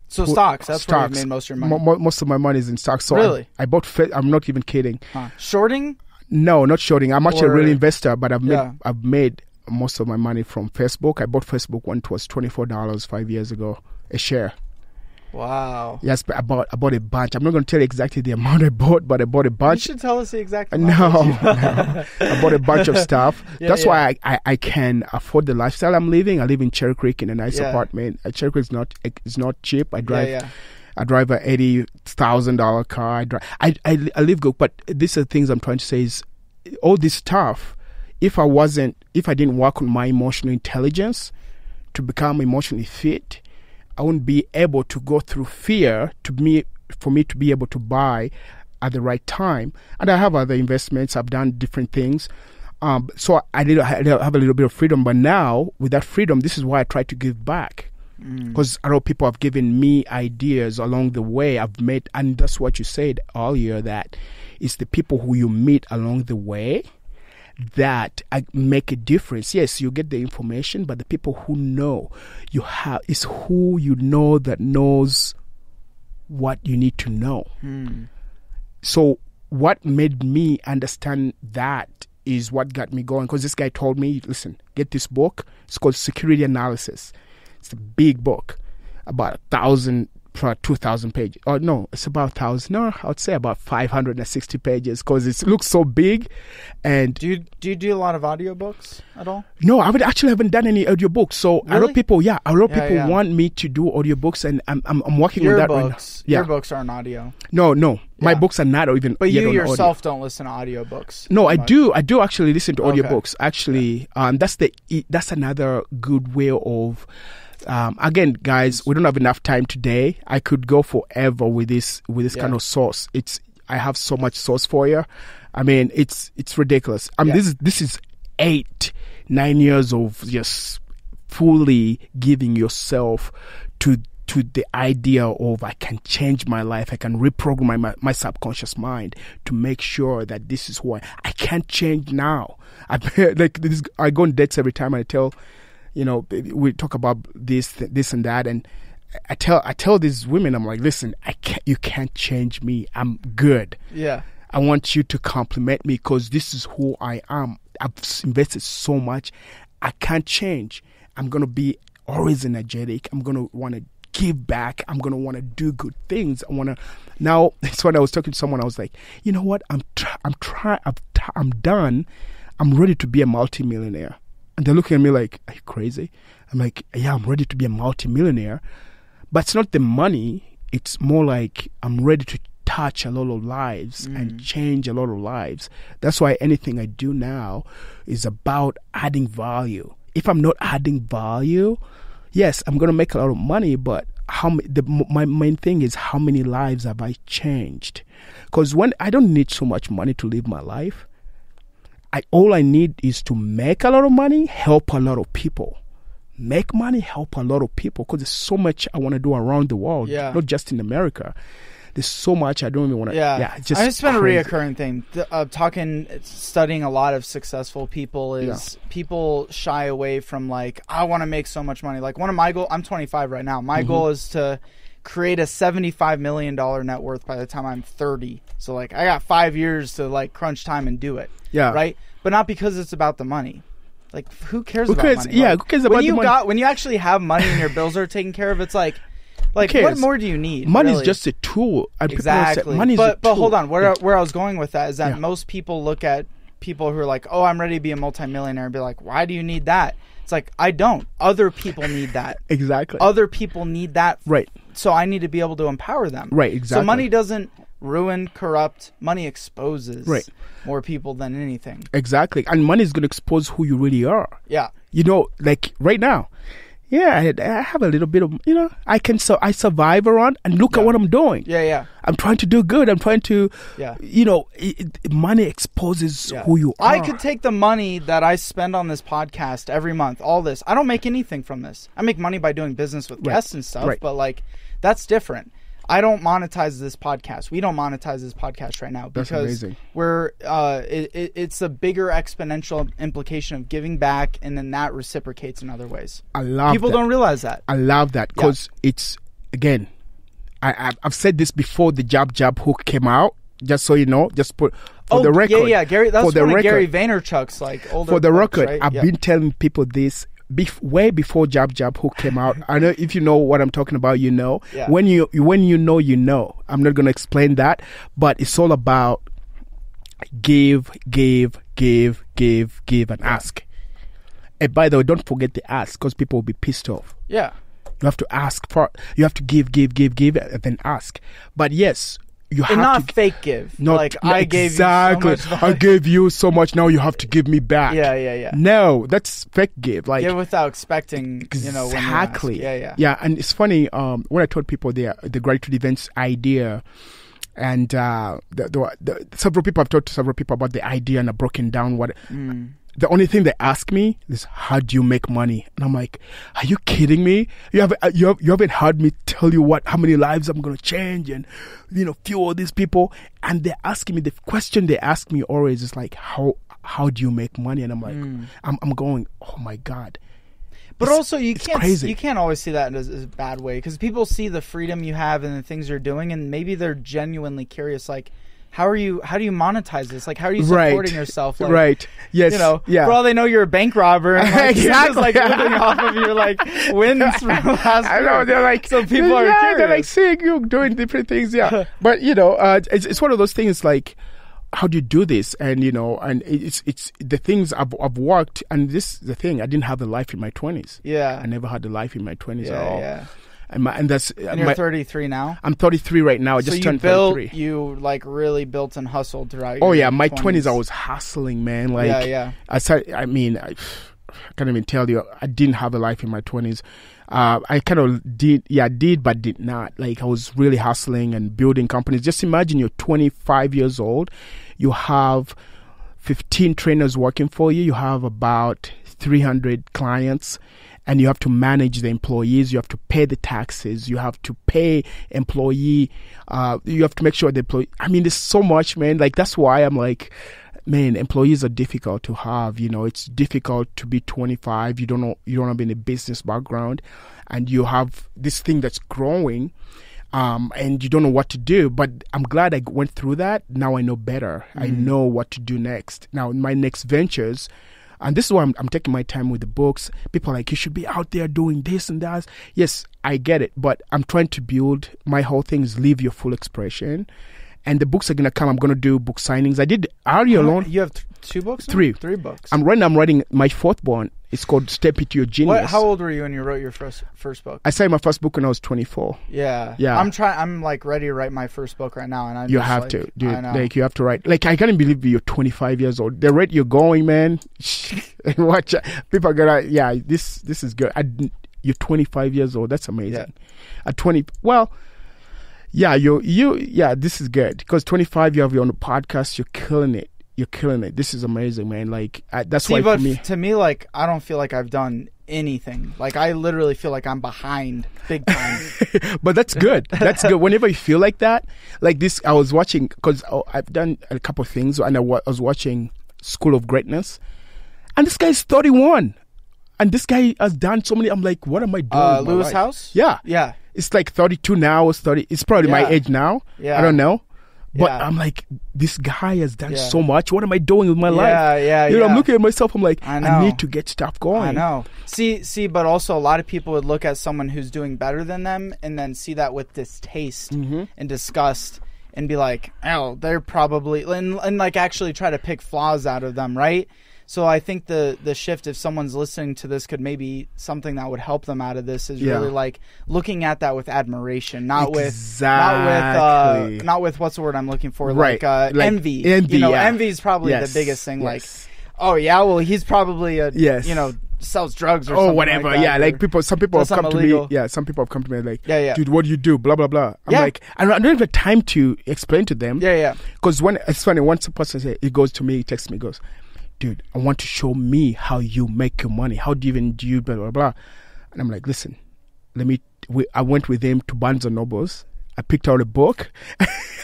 stocks. That's where you've made most of your money. Most of my money is in stocks. So really, I bought. I'm not even kidding. Shorting? No, not shorting. I'm actually a real investor, but I've made most of my money from Facebook. I bought Facebook when it was $24 5 years ago a share. Wow. Yes, but I bought a bunch. I'm not going to tell you exactly the amount I bought, but I bought a bunch. You should tell us the exact amount. No. I bought a bunch of stuff. That's why I can afford the lifestyle I'm living. I live in Cherry Creek in a nice apartment. Cherry Creek is not cheap. I drive a $80,000 car. I live good, but these are the things I'm trying to say is all this stuff. If I didn't work on my emotional intelligence to become emotionally fit, I wouldn't be able to go through fear for me to be able to buy at the right time. And I have other investments. I've done different things. So I have a little bit of freedom. But now, with that freedom, this is why I try to give back. Because a lot of people have given me ideas along the way. I've met, and that's what you said earlier, that it's the people who you meet along the way that make a difference. Yes, you get the information, but the people who know you have is who you know that knows what you need to know. So what made me understand that is what got me going, because this guy told me, listen, get this book. It's called Security Analysis. It's a big book, about 2,000 pages. Oh no, it's about 1,000. No, I would say about 560 pages because it looks so big. And do you do a lot of audiobooks at all? No, I haven't done any audiobooks. So really? A lot of people want me to do audiobooks, and I'm working on that right now. Your books aren't audio. No. My books are not even. But you yourself don't listen to audiobooks. No, I do actually listen to audiobooks. Actually, that's another good way of. Again, guys, we don't have enough time today. I could go forever with this kind of sauce. I have so much sauce for you. I mean, it's ridiculous. I mean, this is 8-9 years of just fully giving yourself to the idea of I can change my life. I can reprogram my subconscious mind to make sure that this is who I can't change now. I go on dates every time and I tell. We talk about this and that, and I tell these women, I'm like, listen, you can't change me. I'm good. Yeah. I want you to compliment me because this is who I am. I've invested so much. I can't change. I'm going to be always energetic. I'm going to want to give back. I'm going to want to do good things. Now, it's when I was talking to someone, I was like, you know what? I'm done. I'm ready to be a multimillionaire. And they're looking at me like, are you crazy? I'm like, yeah, I'm ready to be a multimillionaire. But it's not the money. It's more like I'm ready to touch a lot of lives and change a lot of lives. That's why anything I do now is about adding value. If I'm not adding value, yes, I'm going to make a lot of money, but my main thing is how many lives have I changed? Because when I don't need so much money to live my life, all I need is to make a lot of money, help a lot of people. Make money, help a lot of people, because there's so much I want to do around the world, not just in America. There's so much I don't even want to. It's just it's been crazy. A reoccurring thing. Studying a lot of successful people is people shy away from like, I want to make so much money. Like one of my goals, I'm 25 right now. My goal is to create a $75 million net worth by the time I'm 30. So like I got 5 years to like crunch time and do it. Yeah. Right. But not because it's about the money. Like who cares about money? Yeah. Who cares about the money? When you actually have money and your bills are taken care of, it's like what more do you need? Money is just a tool. Exactly. Money is a tool. But hold on. Where I was going with that is that most people look at people who are like, oh, I'm ready to be a multimillionaire, and be like, why do you need that? It's like, I don't. Other people need that. Exactly. Other people need that. Right. So I need to be able to empower them. Right, exactly. So money doesn't ruin, corrupt. Money exposes more people than anything. Exactly. And money is going to expose who you really are. Yeah. You know, like right now, I have a little bit of, I survive around and look at what I'm doing. Yeah. I'm trying to do good. I'm trying to, money exposes who you are. I could take the money that I spend on this podcast every month, all this. I don't make anything from this. I make money by doing business with guests and stuff, but like, that's different. I don't monetize this podcast. We don't monetize this podcast right now because we're it's a bigger exponential implication of giving back, and then that reciprocates in other ways. I love people don't realize that. I love that because it's, again, I've said this before the jab hook came out. Just so you know, just put for the record. Yeah, Gary. That's one of Gary Vaynerchuk's like older. For the books, record, right? I've been telling people this. Way before jab hook came out. I know if you know what I'm talking about, when you know. I'm not going to explain that, but it's all about give and ask. And by the way, don't forget the ask, because people will be pissed off. Yeah, you have to ask for, you have to give and then ask. But yes, you have not to fake give. I gave you so much. I gave you so much. Now you have to give me back. Yeah. No, that's fake give. Like give without expecting. Exactly. When you ask. Yeah, and it's funny. When I told people the gratitude events idea, and several people, I've talked to several people about the idea, and I've broken down what. The only thing they ask me is, how do you make money? And I'm like, are you kidding me? You haven't heard me tell you how many lives I'm going to change and, fuel these people. And they're asking me, the question they ask me always is like, how do you make money? And I'm like, I'm going, oh my God. But also you crazy. You can't always see that as a bad way, because people see the freedom you have and the things you're doing, and maybe they're genuinely curious, like, how do you monetize this? Like, how are you supporting yourself? Like, right. Yes. For all they know, you're a bank robber. And like, exactly. You're just like living off of your like wins from last year. I know, they're like, so people are curious. They're like seeing you doing different things. Yeah. But it's one of those things like, how do you do this? And and it's the things I've worked. And this is the thing, I didn't have a life in my 20s. Yeah. I never had a life in my 20s at all. Yeah. And that's. And you're 33 now. I'm 33 right now. I just turned 33. You like really built and hustled throughout. Oh yeah, your my 20s I was hustling, man. Like yeah. I can't even tell you. I didn't have a life in my 20s. I kind of did, but did not. Like I was really hustling and building companies. Just imagine you're 25 years old. You have 15 trainers working for you. You have about 300 clients. And you have to manage the employees. You have to pay the taxes. You have to pay employee. You have to make sure the employee. I mean, there's so much, man. Like that's why I'm like, man, employees are difficult to have. It's difficult to be 25. You don't have any business background, and you have this thing that's growing, and you don't know what to do. But I'm glad I went through that. Now I know better. I know what to do next. Now in my next ventures. And this is why I'm taking my time with the books. People are like, you should be out there doing this and that. Yes, I get it. But I'm trying to build, my whole thing is live your full expression. And the books are going to come. I'm going to do book signings. I did Ari alone. You have 2 books now? 3. 3 books. I'm writing my 4th one. It's called Step Into Your Genius. How old were you when you wrote your first book? I started my first book when I was 24. Yeah. I'm like ready to write my first book right now, and you have to, dude. Like you have to write. Like I can't believe you're 25 years old. The rate you're going, man. Watch. People are gonna. Yeah, this is good. You're 25 years old. That's amazing. Yeah. At 20, well. Yeah, this is good because 25, you have your own podcast, you're killing it. you're killing it. This is amazing, man. Like that's See, why but for me. to me, like, I don't feel like I've done anything. Like, I literally feel like I'm behind big time. But that's good. That's good. Whenever you feel like that, like this, I was watching because I've done a couple of things, and I was watching School of Greatness, and this guy's 31, and this guy has done so many. I'm like, what am I doing? with my Lewis life? House? Yeah, Yeah. it's like 32 now. It's 30. It's probably my Yeah. age now. Yeah. I don't know. But Yeah. I'm like, this guy has done Yeah. so much. What am I doing with my life? Yeah, You know, I'm yeah. looking at myself. I'm like, I I know. need to get stuff going. I know. See, but also a lot of people would look at someone who's doing better than them and then see that with distaste Mm-hmm. and disgust and be like, oh, they're probably and like actually try to pick flaws out of them, right? So I think the shift, if someone's listening to this, could maybe something that would help them out of this is Yeah. really like looking at that with admiration, not Exactly. with not with what's the word I'm looking for, Right. like Like envy. envy, You know, yeah. envy is probably Yes. the biggest thing. Like, Yes. oh yeah, well he's probably Yes. sells drugs or Oh, something whatever. like that, Yeah, or like some people have does come to something illegal. me. Yeah, some people have come to me like, Yeah. dude, what do you do? Blah blah blah. I'm Yeah. like, I don't have time to explain to them. Yeah. Because when it's funny, once a person says, he goes to me, he texts me, goes, dude, I want to show me how you make your money. How do you even do blah blah blah? And I'm like, listen, I went with him to Barnes and Nobles. I picked out a book,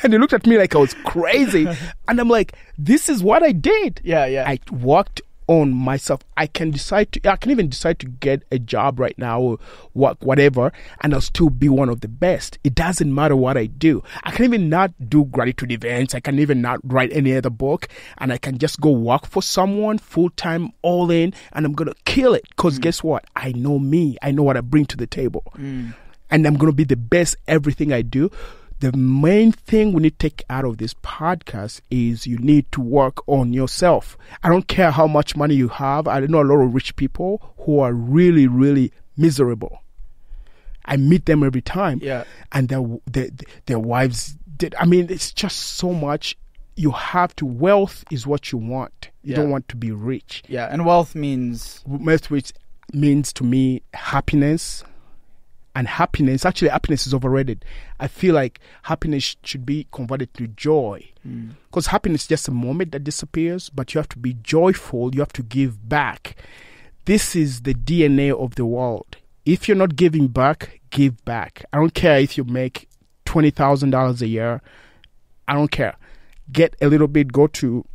and he looked at me like I was crazy. And I'm like, this is what I did. Yeah. I worked on myself. I can even decide to get a job right now or work whatever, and I'll still be one of the best. It doesn't matter what I do. I can even not do gratitude events. I can even not write any other book, and I can just go work for someone full time, all in, and I'm gonna kill it. Because guess what? I know me. I know what I bring to the table, and I'm gonna be the best everything I do. The main thing we need to take out of this podcast is you need to work on yourself. I don't care how much money you have. I know a lot of rich people who are really, really miserable. I meet them every time. Yeah. And their wives did. I mean, it's just so much. You have to. Wealth is what you want. You Yeah. don't want to be rich. Yeah, and wealth means Wealth, which means to me happiness. And happiness is overrated. I feel like happiness should be converted to joy. Because happiness is just a moment that disappears, but you have to be joyful. You have to give back. This is the DNA of the world. If you're not giving back, give back. I don't care if you make $20,000 a year. I don't care. Get a little bit. Go to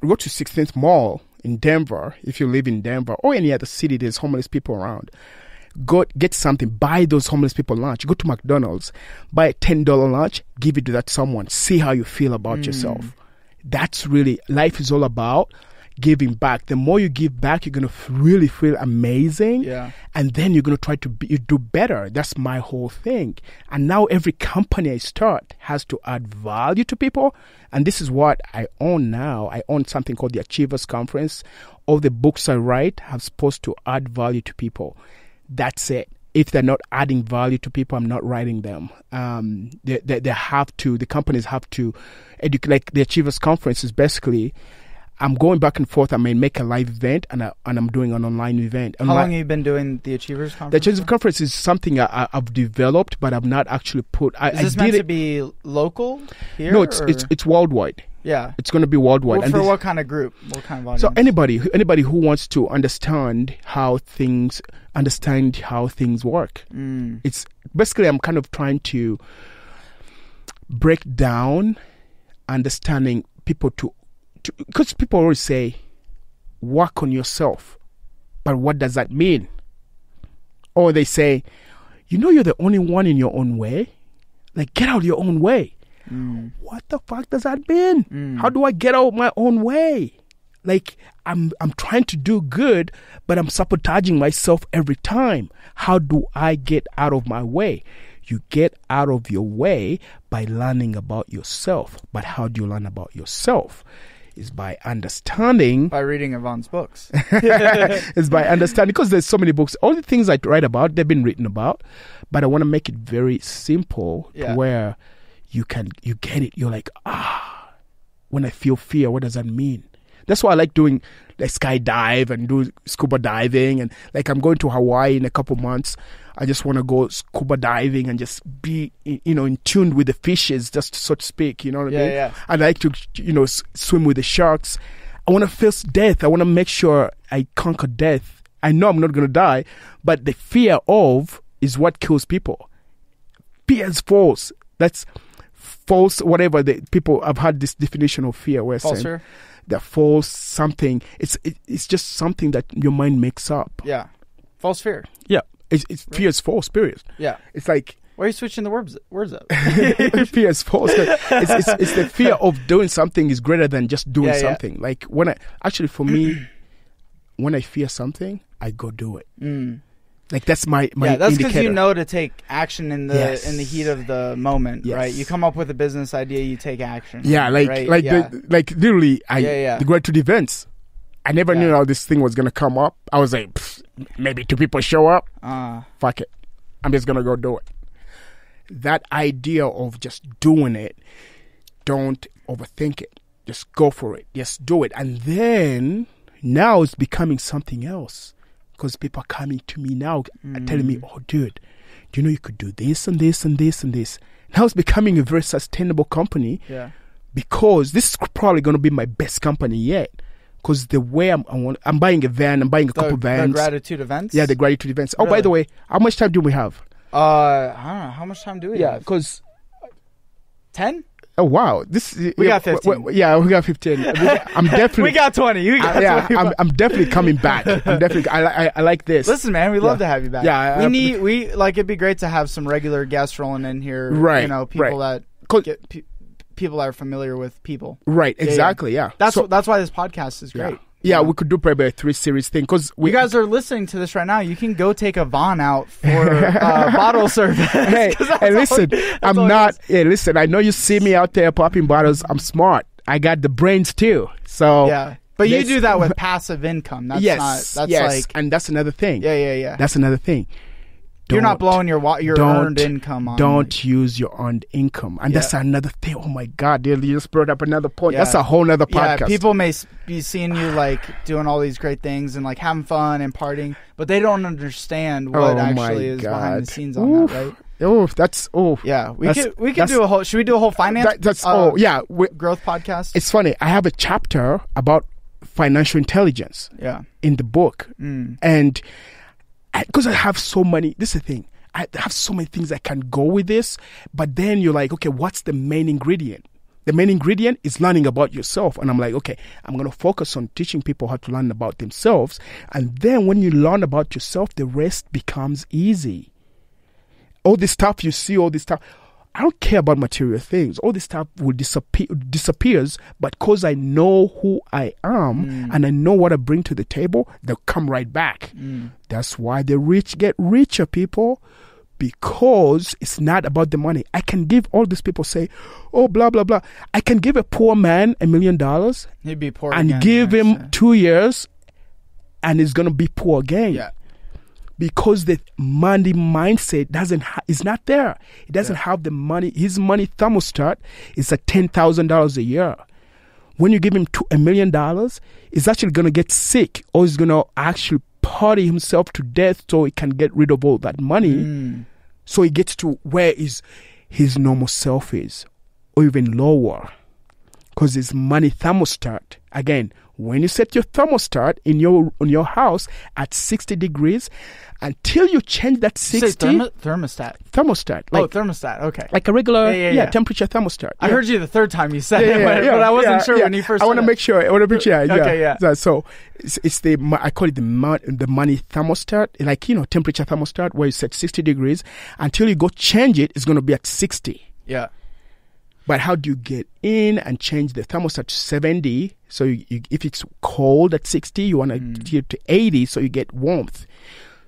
16th Mall in Denver. If you live in Denver or any other city, there's homeless people around. Go get something, buy those homeless people lunch. Go to McDonald's, buy a $10 lunch, give it to that someone. See how you feel about yourself. That's really, life is all about giving back. The more you give back, you're going to really feel amazing. Yeah. And then you're going to try to do better. That's my whole thing. And now every company I start has to add value to people. And this is what I own now. I own something called the Achievers Conference. All the books I write are supposed to add value to people. That's it. If they're not adding value to people, I'm not writing them. They have to. The companies have to educate. Like the Achievers Conference is basically, I'm going back and forth. I may make a live event and I'm doing an online event. How long have you been doing the Achievers Conference? The Achievers Conference is something I've developed, but I've not actually put. Is this meant to be local here? No, or? it's worldwide. Yeah. It's going to be worldwide. Well, And for this- what kind of group? What kind of audience? So anybody who wants to understand how things work. It's basically, I'm kind of trying to break down understanding people to because people always say work on yourself, but what does that mean? Or they say, you're the only one in your own way, like get out of your own way. What the fuck does that mean? How do I get out of my own way? Like I'm trying to do good, but I'm sabotaging myself every time. How do I get out of my way? You get out of your way by learning about yourself. But how do you learn about yourself? Is by understanding. By reading Yvonne's books. Is by understanding, because there's so many books. All the things I write about, they've been written about, but I want to make it very simple to where you get it. You're like, when I feel fear, what does that mean? That's why I like doing like skydive and do scuba diving, and like I'm going to Hawaii in a couple months. I just want to go scuba diving and just be, in tune with the fishes, just so to speak. You know what I mean? Yeah. I like to, swim with the sharks. I want to face death. I want to make sure I conquer death. I know I'm not going to die, but the fear of is what kills people. Fear is false. That's false. Whatever the people have had this definition of fear. Where False saying fear? that false something. It's just something that your mind makes up. Yeah. False fear. Yeah. It's fear is false. Period. Yeah. It's like. Why are you switching the words up? Fear is false. It's the fear of doing something is greater than just doing something. Like for me, when I fear something, I go do it. Like that's my that's indicator. because you know to take action in the heat of the moment, Yes. right? You come up with a business idea, you take action. Yeah, right? Literally, the graduate events. I never knew how this thing was gonna come up. I was like, maybe 2 people show up. Fuck it, I'm just gonna go do it. That idea of just doing it, don't overthink it. Just go for it. Just do it. And then now it's becoming something else. Because people are coming to me now telling me, oh, dude, do you know you could do this and this and this and this? Now it's becoming a very sustainable company. Yeah. Because this is probably going to be my best company yet. Because the way I'm buying a van, I'm buying a couple vans. The gratitude events? Yeah, the gratitude events. Oh, Really? by the way, how much time do we have? I don't know. How much time do we have? Because 10? oh wow, We got 15. we got 15. I'm definitely. We got 20. We got 20. I'm definitely coming back. I'm definitely. I like this. Listen, man, we love to have you back. Yeah, it'd be great to have some regular guests rolling in here. Right, People right. that get people that are familiar with people. Right, exactly. Yeah. That's why this podcast is great. Yeah, we could do probably a 3-series thing because you guys are listening to this right now. You can go take a Vaughn out for bottle service. Hey, listen, I'm not. Hey, listen, I know you see me out there popping bottles. I'm smart. I got the brains too. So yeah, but you do that with passive income. That's yes, and that's another thing. Yeah. That's another thing. You're not blowing your earned income on. Don't use your earned income. And that's another thing. Oh my God, you just brought up another point. Yeah. That's a whole nother podcast. Yeah, people may be seeing you like doing all these great things and like having fun and partying, but they don't understand what actually is behind the scenes on that, right? Yeah, we could do a whole. Should we do a whole finance? Growth podcast. It's funny. I have a chapter about financial intelligence. Yeah. In the book, and because I have so many. This is the thing. I have so many things that can go with this, but then you're like, okay, what's the main ingredient? The main ingredient is learning about yourself. And I'm like, okay, I'm going to focus on teaching people how to learn about themselves. And then when you learn about yourself, the rest becomes easy. All this stuff you see, all this stuff, I don't care about material things. All this stuff will disappears, but because I know who I am and I know what I bring to the table, they'll come right back. That's why the rich get richer, people, because it's not about the money. I can give all these people say, oh, blah, blah, blah. I can give a poor man $1 million He'd be poor and again, give him 2 years and he's going to be poor again. Yeah. Because the money mindset is not there. It doesn't have the money. His money thermostat is at $10,000 a year. When you give him $1 million, he's actually going to get sick, or he's going to actually party himself to death so he can get rid of all that money. So he gets to where his normal self is, or even lower, because his money thermostat, again, when you set your thermostat in your house at 60 degrees, until you change that 60... thermostat. Thermostat. Thermostat. Okay. Like a regular temperature thermostat. I heard you the third time you said it, but I wasn't sure when you first said it. I want to make sure. Okay, yeah. So it's I call it the money thermostat, like, temperature thermostat, where you set 60 degrees. Until you go change it, it's going to be at 60. Yeah. But how do you get in and change the thermostat to 70? So if it's cold at 60, you want to get it to 80 so you get warmth.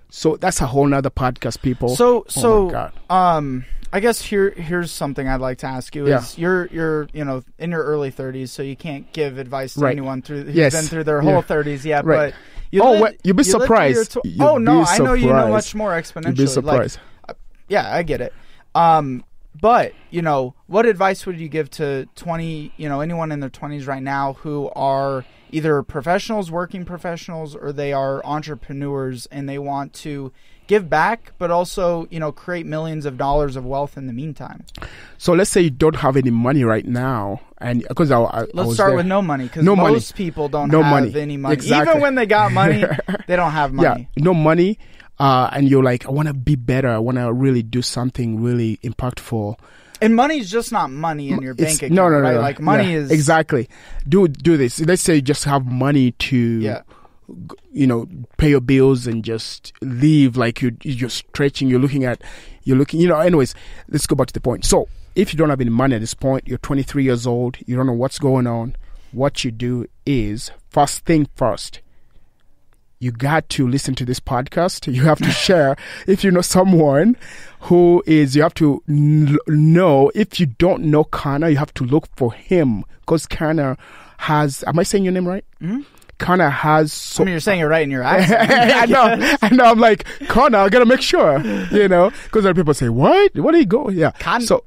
So that's a whole nother podcast, people. So oh my God. I guess here's something I'd like to ask you is you're in your early 30s, so you can't give advice to anyone who's been through their whole 30s yet. Right. But you'll be surprised. I know you know much more exponentially. You'll be surprised. I get it. But what advice would you give to anyone in their 20s right now who are either professionals, working professionals, or they are entrepreneurs and they want to give back, but also, create millions of dollars of wealth in the meantime. So let's say you don't have any money right now, and because let's start with no money, because most people don't have any money. Exactly. Even when they got money, they don't have money. Yeah, no money, and you're like, I want to be better. I want to really do something really impactful. And money is just not money in your bank account. No. Right? Like money is exactly. Do this. Let's say you just have money to, pay your bills and just live like you're stretching. You're looking. Anyways, let's go back to the point. So if you don't have any money at this point, you're 23 years old. You don't know what's going on. What you do is, first thing first, you got to listen to this podcast. You have to share. If you know someone who is, you have to know. If you don't know Connor, you have to look for him, because Connor has, am I saying your name right? Mm-hmm. Connor has... you're saying it right in your accent. I know. I'm like, Connor, I got to make sure, because other people say, what? Where did he go? Yeah. Connor.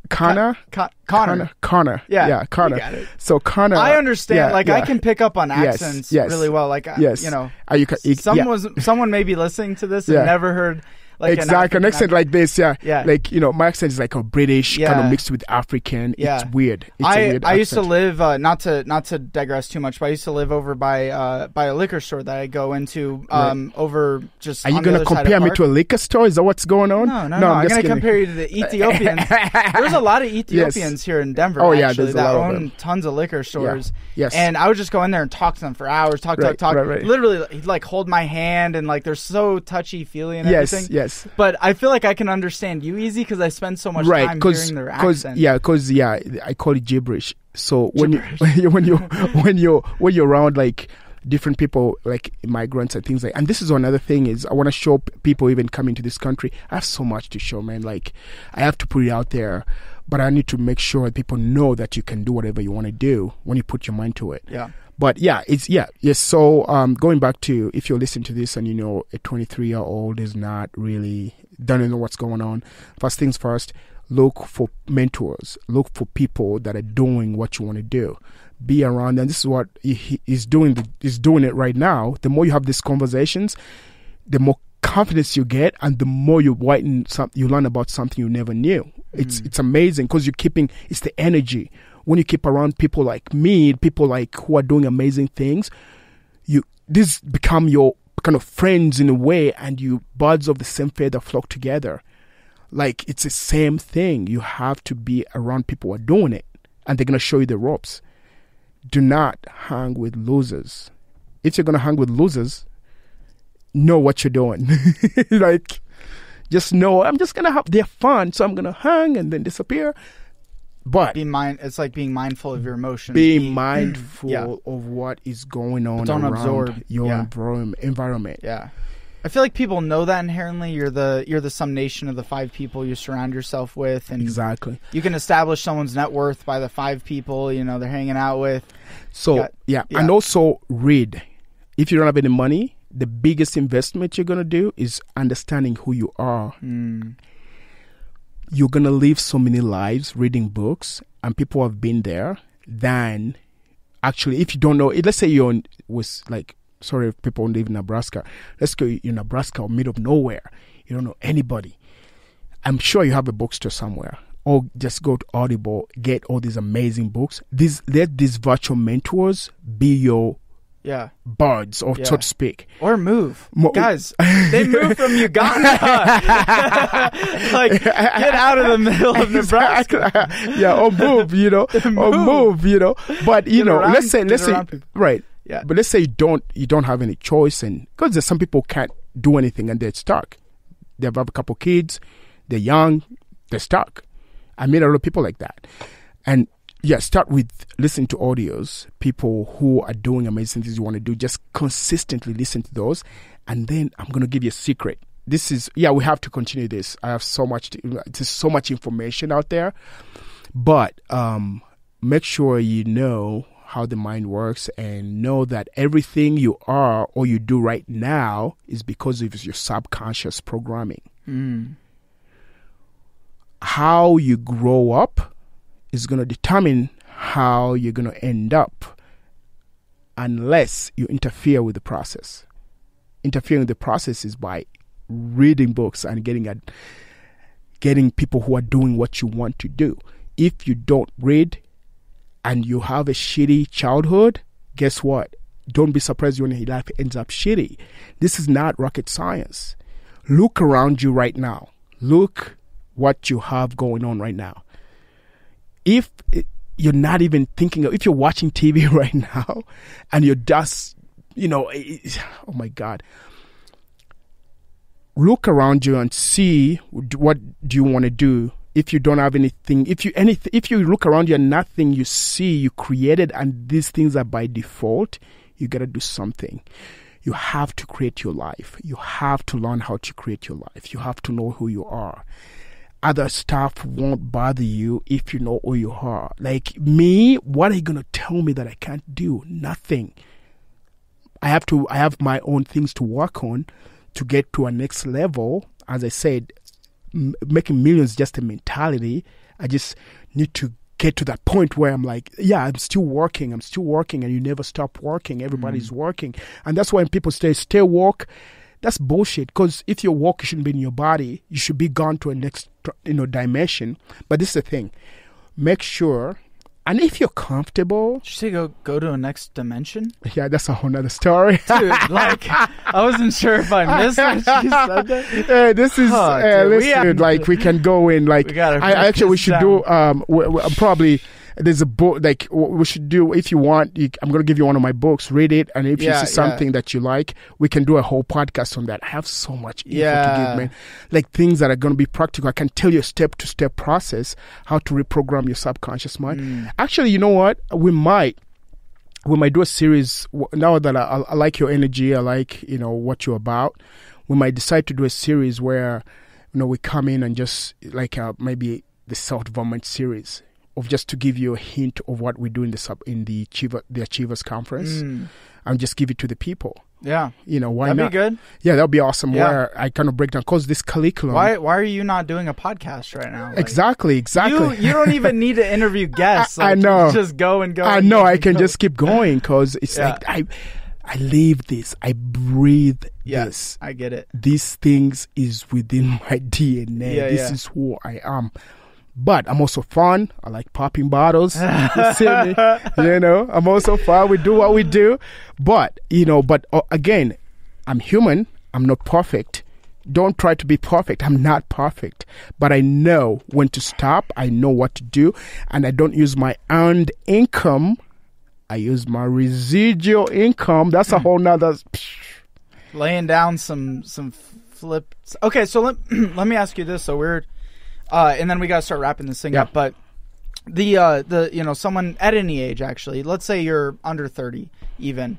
Connor. Yeah, Connor. You got it. So Connor... I understand. I can pick up on accents really well. Someone may be listening to this and never heard... exactly, an accent like this, yeah. My accent is like a British kind of mixed with African. Yeah. It's weird. I used to live not to digress too much, but I used to live over by a liquor store that I go into over just. Are you going to compare me to a liquor store? Is that what's going on? No. I'm going to compare you to the Ethiopians. There's a lot of Ethiopians here in Denver. Oh actually, there's a lot that of own tons of liquor stores. Yeah. Yes. And I would just go in there and talk to them for hours. Talk. Right. Literally, he'd like hold my hand and like they're so touchy feely and everything. Yes. But I feel like I can understand you easy because I spend so much time hearing their accent. Because I call it gibberish. So when you're around like different people, like immigrants and things like, and this is another thing is I want to show people even coming to this country. I have so much to show, man. Like I have to put it out there, but I need to make sure that people know that you can do whatever you want to do when you put your mind to it. Yeah. But yes. So going back to, if you're listening to this and a 23-year-old is not really, don't know what's going on. First things first, look for mentors. Look for people that are doing what you want to do. Be around, and this is what he's doing. He's doing it right now. The more you have these conversations, the more confidence you get, and the more you learn about something you never knew. It's amazing because it's the energy. When you keep around people like me, people like who are doing amazing things, this become your kind of friends in a way, and you birds of the same feather flock together. Like it's the same thing. You have to be around people who are doing it, and they're gonna show you the ropes. Do not hang with losers. If you're gonna hang with losers, know what you're doing. Like, just know I'm just gonna have their fun, so I'm gonna hang and then disappear. But it's like being mindful of your emotions. Being mindful of what is going on don't around absorb your environment. Yeah. I feel like people know that inherently. You're the summation of the 5 people you surround yourself with, and exactly. You can establish someone's net worth by the 5 people they're hanging out with. So and also read. If you don't have any money, the biggest investment you're gonna do is understanding who you are. You're gonna live so many lives reading books, and people have been there. Than actually, if you don't know, let's say sorry if people live in Nebraska. Let's go in Nebraska or middle of nowhere. You don't know anybody. I'm sure you have a bookstore somewhere. Or just go to Audible, get all these amazing books. Let these virtual mentors be your birds, so to speak. Or move. Guys, they moved from Uganda. Like, get out of the middle of Nebraska. Or move, or move, But, let's say, right. Yeah. But let's say you don't have any choice, and because there's some people can't do anything and they're stuck. They have a couple kids, they're young, they're stuck. I meet a lot of people like that. And start with listening to audios, people who are doing amazing things you want to do. Just consistently listen to those. And then I'm going to give you a secret. This is, we have to continue this. I have so much, there's so much information out there. But make sure you know how the mind works, and know that everything you are or you do right now is because of your subconscious programming. How you grow up is going to determine how you're going to end up. unless you interfere with the process. Interfering with the process is by reading books and getting people who are doing what you want to do. If you don't read and you have a shitty childhood, guess what? Don't be surprised when your life ends up shitty. This is not rocket science. Look around you right now. Look what you have going on right now. If you're not even thinking, if you're watching TV right now and you're just, oh my God. Look around you and see what do you want to do. If you don't have anything, if you look around you and nothing you see you created, and these things are by default, you got to do something. You have to create your life. You have to learn how to create your life. You have to know who you are. Other stuff won't bother you if you know who you are. Like me, what are you going to tell me that I can't do? Nothing. I have my own things to work on to get to a next level. As I said, making millions is just a mentality. I just need to get to that point where I'm like, yeah, I'm still working, and you never stop working. Everybody's working. And that's why when people stay woke, that's bullshit. Because if you're woke, you shouldn't be in your body. You should be gone to a next dimension. But this is the thing. Make sure, and if you're comfortable... Did you say go to a next dimension? Yeah, that's a whole nother story. Dude, I wasn't sure if I missed what you said there. This is, listen, we can go in, we should do, probably, there's a book, we should do, if you want, I'm going to give you one of my books, read it, and if you see something that you like, we can do a whole podcast on that. I have so much info to give, man. Like things that are going to be practical. I can tell you a step-to-step process, how to reprogram your subconscious mind. Actually, you know what? We might do a series, now that I like your energy, I like, what you're about. We might decide to do a series where, we come in and just maybe the self-development series, of just to give you a hint of what we do in the Achievers Conference, and just give it to the people. Yeah. Why That'd not? be good. Yeah, that'd be awesome. Yeah. Where I kind of break down, because this curriculum. Why are you not doing a podcast right now? Exactly. You don't even need to interview guests. I know. Just go and go. I know. I can just keep going, because it's I live this. I breathe this. I get it. These things is within my DNA. This is who I am. But I'm also fun. I like popping bottles. You see me? I'm also fun. We do what we do. But, again, I'm human. I'm not perfect. Don't try to be perfect. I'm not perfect. But I know when to stop. I know what to do. And I don't use my earned income. I use my residual income. That's a whole nother... Laying down some flips. Okay, so let me ask you this. So we're... and then we got to start wrapping this thing up. But the someone at any age, actually, let's say you're under 30 even,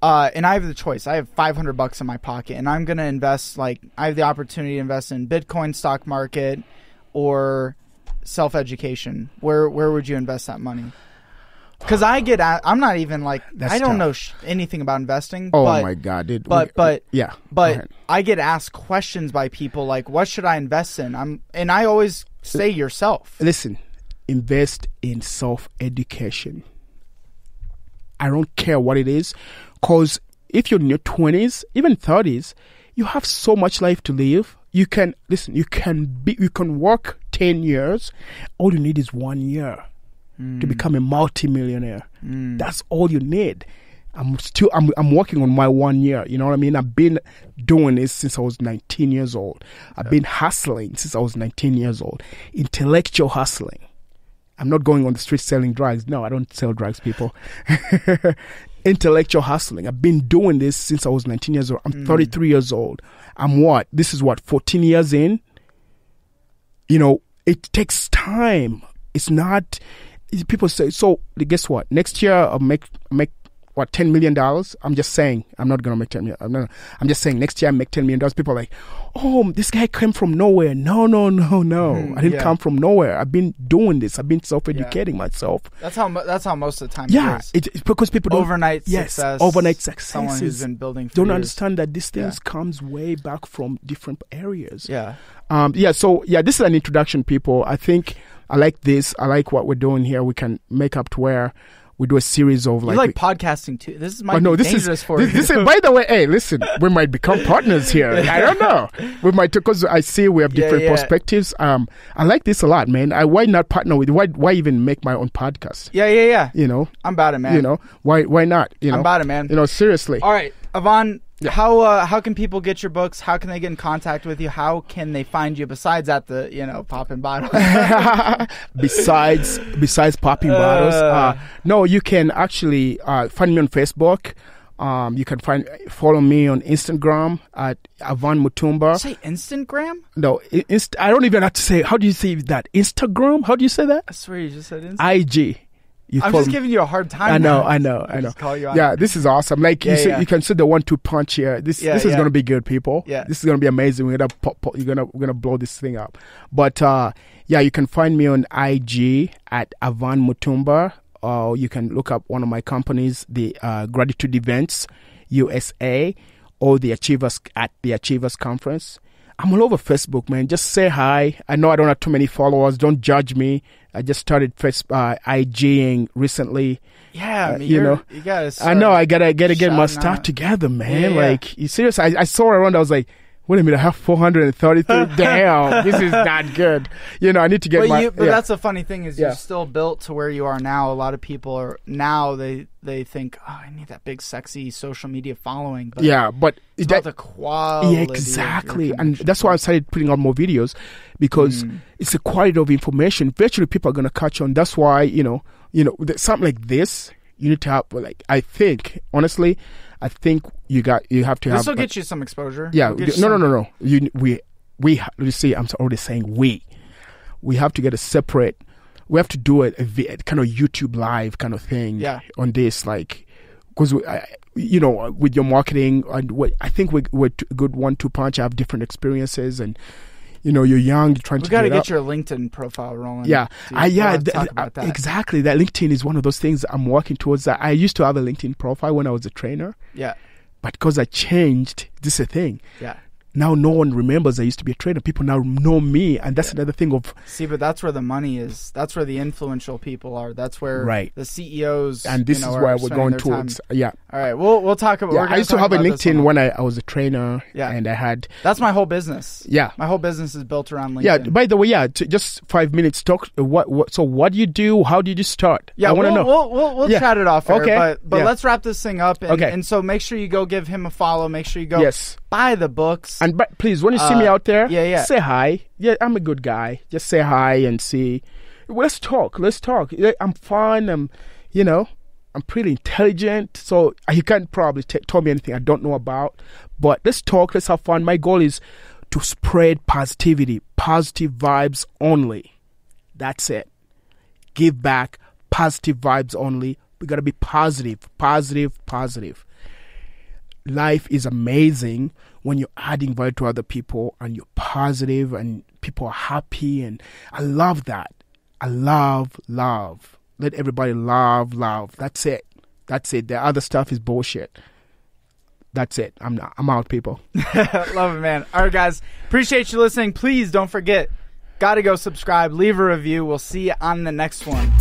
and I have the choice. I have $500 in my pocket, and I'm going to invest, I have the opportunity to invest in Bitcoin, stock market, or self-education. Where would you invest that money? Because I'm not even I don't know anything about investing. Oh my God, dude! But But I get asked questions by people like, "What should I invest in?" And I always say yourself. Listen, invest in self-education. I don't care what it is, because if you're in your 20s, even 30s, you have so much life to live. You can work 10 years. All you need is 1 year. To become a multi-millionaire. That's all you need. I'm working on my 1 year. You know what I mean? I've been doing this since I was 19 years old. I've been hustling since I was 19 years old. Intellectual hustling. I'm not going on the street selling drugs. No, I don't sell drugs, people. Intellectual hustling. I've been doing this since I was 19 years old. I'm 33 years old. This is 14 years in? It takes time. It's not... People say, so guess what? Next year I'll make $10 million? I'm just saying, I'm not going to make $10 million. I'm just saying next year I make $10 million. People are like, oh, this guy came from nowhere. No. I didn't come from nowhere. I've been doing this. I've been self-educating myself. That's how most of the time it is. It's because people don't... Overnight success. Overnight success. Someone who's been building for don't years. understand that these things comes way back from different areas. Yeah. So this is an introduction, people. I think... I like this. I like what we're doing here. We can make up to where we do a series of You like podcasting too. This might be dangerous for you. This is, by the way, hey, listen, we might become partners here. I don't know. We might, because I see we have different perspectives. I like this a lot, man. Why not partner with? Why even make my own podcast? Yeah. You know, I'm about it, man. You know, why not? You know, I'm about it, man. You know, seriously. All right, Ivan. Yeah. How can people get your books? How can they get in contact with you? How can they find you besides at the popping bottles? besides popping bottles, no, you can actually find me on Facebook. You can follow me on Instagram at Ivan Mutumba. Say Instagram? No, I don't even have to say. How do you say that? Instagram? How do you say that? I swear you just said Instagram. IG. I'm just giving you a hard time. I know. Just call you on. Yeah, this is awesome. Like you can see the 1-2 punch here. This is gonna be good, people. Yeah, this is gonna be amazing. We're gonna blow this thing up. But you can find me on IG at Ivan Mutumba. Or you can look up one of my companies, the Gratitude Events USA, or the Achievers at the Achievers Conference. I'm all over Facebook, man. Just say hi. I know I don't have too many followers. Don't judge me. I just started IGing recently. Yeah, you gotta. I know I gotta get my stuff together, man. Yeah. Like, you serious? I saw around. I was like, wait a minute, I have 433. Damn, this is not good. I need to get But that's the funny thing is you're still built to where you are now. A lot of people are now they think, oh, I need that big sexy social media following. But but it's about the quality. Yeah, exactly, and that's why I started putting out more videos, because it's the quality of information. Virtually, people are gonna catch on. That's why something like this you need to have. Like, I think honestly. I think you have to have. This will get you some exposure. Yeah, no. You see, I'm already saying we have to get a separate. We have to do a kind of YouTube live kind of thing. Yeah. On this, like, because with your marketing and I think we're good 1-2 punch. I have different experiences and. You're young. You're trying to. We got to get your LinkedIn profile rolling. Yeah, talk about that. Exactly. That LinkedIn is one of those things I'm working towards. That I used to have a LinkedIn profile when I was a trainer. Yeah, but because I changed, this is a thing. Yeah. Now no one remembers I used to be a trainer. People now know me, and that's another thing of. See, but that's where the money is. That's where the influential people are. That's where the CEOs. And this is where we're going towards. Time. Yeah. All right, we'll talk about. Yeah, I used to have a LinkedIn when I was a trainer. Yeah. And I had. That's my whole business. Yeah. My whole business is built around LinkedIn. Yeah. By the way, just 5 minutes talk. So what do you do? How did you start? Yeah, I want to know. We'll chat it off. Okay. But let's wrap this thing up. And, okay. And so make sure you go give him a follow. Make sure you go. Yes. Buy the books. And please, when you see me out there, say hi. Yeah, I'm a good guy. Just say hi and see. Let's talk. I'm fun. I'm pretty intelligent. So you can't probably tell me anything I don't know about. But let's talk. Let's have fun. My goal is to spread positivity, positive vibes only. That's it. Give back, positive vibes only. We got to be positive. Life is amazing when you're adding value to other people and you're positive and people are happy, and I love that. I love. Let everybody love. That's it. The other stuff is bullshit. That's it. I'm out, people. Love it, man. All right, guys. Appreciate you listening. Please don't forget, gotta go subscribe, leave a review. We'll see you on the next one.